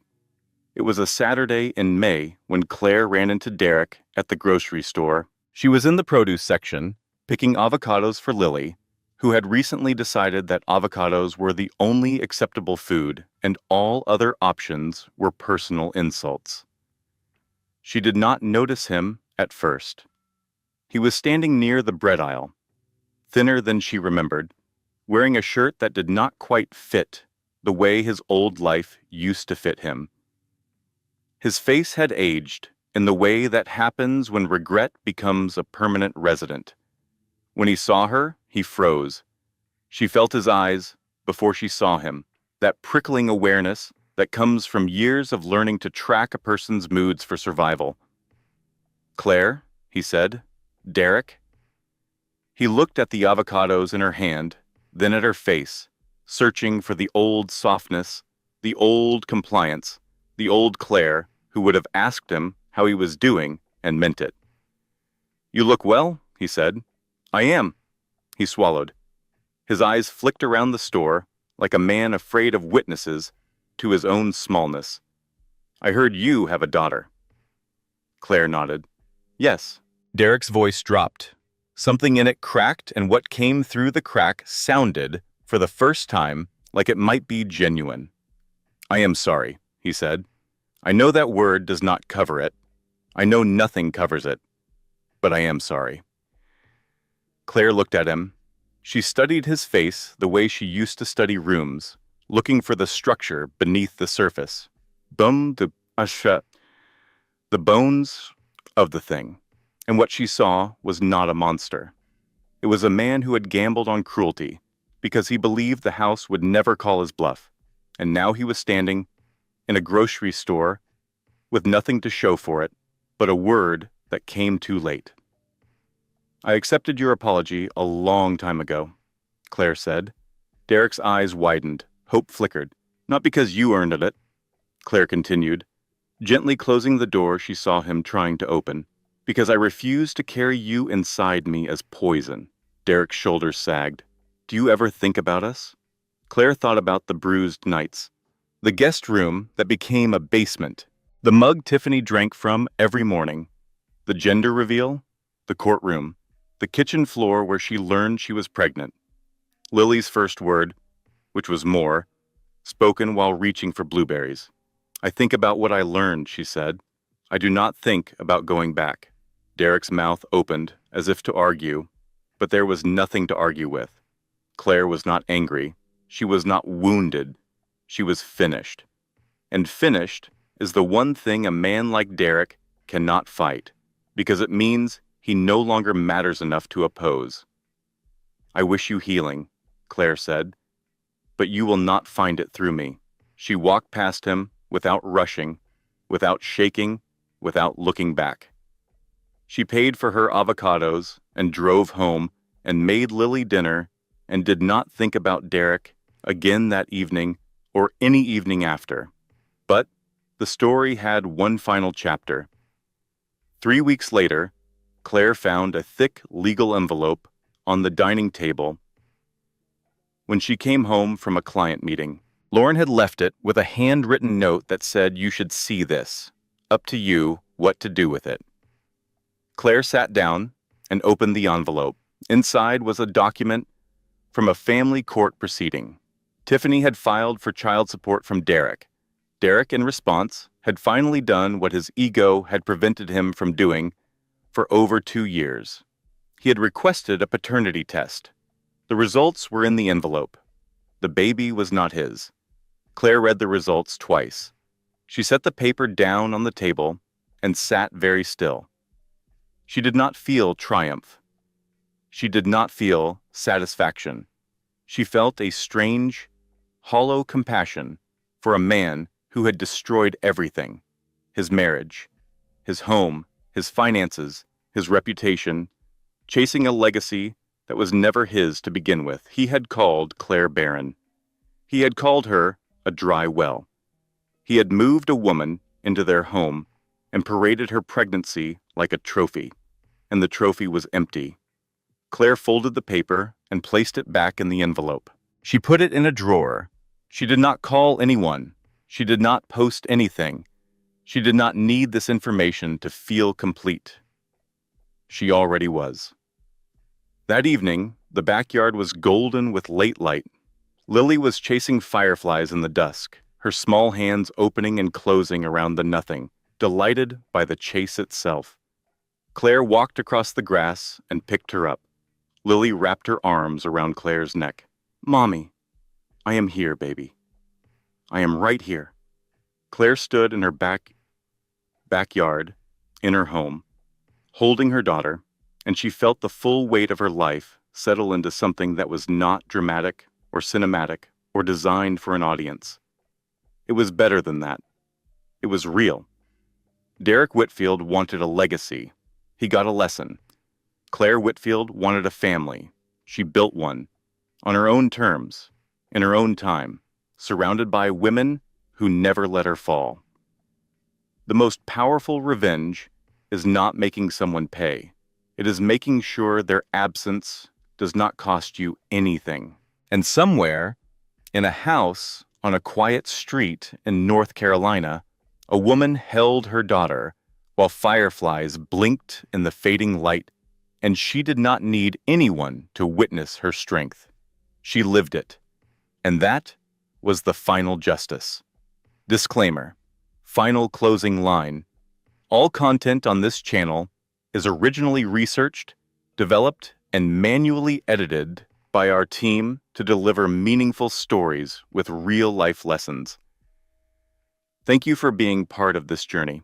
It was a Saturday in May when Claire ran into Derek at the grocery store. She was in the produce section, picking avocados for Lily, who had recently decided that avocados were the only acceptable food and all other options were personal insults. She did not notice him at first. He was standing near the bread aisle, thinner than she remembered, wearing a shirt that did not quite fit the way his old life used to fit him. His face had aged in the way that happens when regret becomes a permanent resident. When he saw her, he froze. She felt his eyes before she saw him, that prickling awareness that comes from years of learning to track a person's moods for survival. "Claire," he said. "Derek?" He looked at the avocados in her hand, then at her face, searching for the old softness, the old compliance, the old Claire who would have asked him how he was doing and meant it. "You look well," he said. "I am." He swallowed. His eyes flicked around the store like a man afraid of witnesses to his own smallness. "I heard you have a daughter." Claire nodded. "Yes." Derek's voice dropped. Something in it cracked, and what came through the crack sounded, for the first time, like it might be genuine. "I am sorry," he said. "I know that word does not cover it. I know nothing covers it. But I am sorry." Claire looked at him. She studied his face the way she used to study rooms, looking for the structure beneath the surface. The bones of the thing. And what she saw was not a monster. It was a man who had gambled on cruelty, because he believed the house would never call his bluff. And now he was standing in a grocery store with nothing to show for it, but a word that came too late. "I accepted your apology a long time ago," Claire said. Derek's eyes widened. Hope flickered. "Not because you earned it," Claire continued, gently closing the door she saw him trying to open. "Because I refuse to carry you inside me as poison." Derek's shoulders sagged. "Do you ever think about us?" Claire thought about the bruised nights, the guest room that became a basement, the mug Tiffany drank from every morning, the gender reveal, the courtroom, the kitchen floor where she learned she was pregnant, Lily's first word, which was more, spoken while reaching for blueberries. "I think about what I learned," she said. "I do not think about going back." Derek's mouth opened as if to argue, but there was nothing to argue with. Claire was not angry. She was not wounded. She was finished. And finished is the one thing a man like Derek cannot fight, because it means he no longer matters enough to oppose. "I wish you healing," Claire said, "but you will not find it through me." She walked past him without rushing, without shaking, without looking back. She paid for her avocados and drove home and made Lily dinner and did not think about Derek again that evening or any evening after. But the story had one final chapter. 3 weeks later, Claire found a thick legal envelope on the dining table when she came home from a client meeting. Lauren had left it with a handwritten note that said, "You should see this. Up to you what to do with it." Claire sat down and opened the envelope. Inside was a document from a family court proceeding. Tiffany had filed for child support from Derek. Derek, in response, had finally done what his ego had prevented him from doing for over 2 years. He had requested a paternity test. The results were in the envelope. The baby was not his. Claire read the results twice. She set the paper down on the table and sat very still. She did not feel triumph. She did not feel satisfaction. She felt a strange, hollow compassion for a man who had destroyed everything: his marriage, his home, his finances, his reputation, chasing a legacy that was never his to begin with. He had called Claire barren. He had called her a dry well. He had moved a woman into their home and paraded her pregnancy like a trophy, and the trophy was empty. Claire folded the paper and placed it back in the envelope. She put it in a drawer. She did not call anyone. She did not post anything. She did not need this information to feel complete. She already was. That evening, the backyard was golden with late light. Lily was chasing fireflies in the dusk, her small hands opening and closing around the nothing, delighted by the chase itself. Claire walked across the grass and picked her up. Lily wrapped her arms around Claire's neck. "Mommy, I am here, baby. I am right here." Claire stood in her backyard, in her home, holding her daughter, and she felt the full weight of her life settle into something that was not dramatic or cinematic or designed for an audience. It was better than that. It was real. Derek Whitfield wanted a legacy. He got a lesson. Claire Whitfield wanted a family. She built one, on her own terms, in her own time, surrounded by women who never let her fall. The most powerful revenge is not making someone pay. It is making sure their absence does not cost you anything. And somewhere, in a house on a quiet street in North Carolina, a woman held her daughter while fireflies blinked in the fading light, and she did not need anyone to witness her strength. She lived it. And that was the final justice. Disclaimer. Final closing line. All content on this channel is originally researched, developed, and manually edited by our team to deliver meaningful stories with real-life lessons. Thank you for being part of this journey.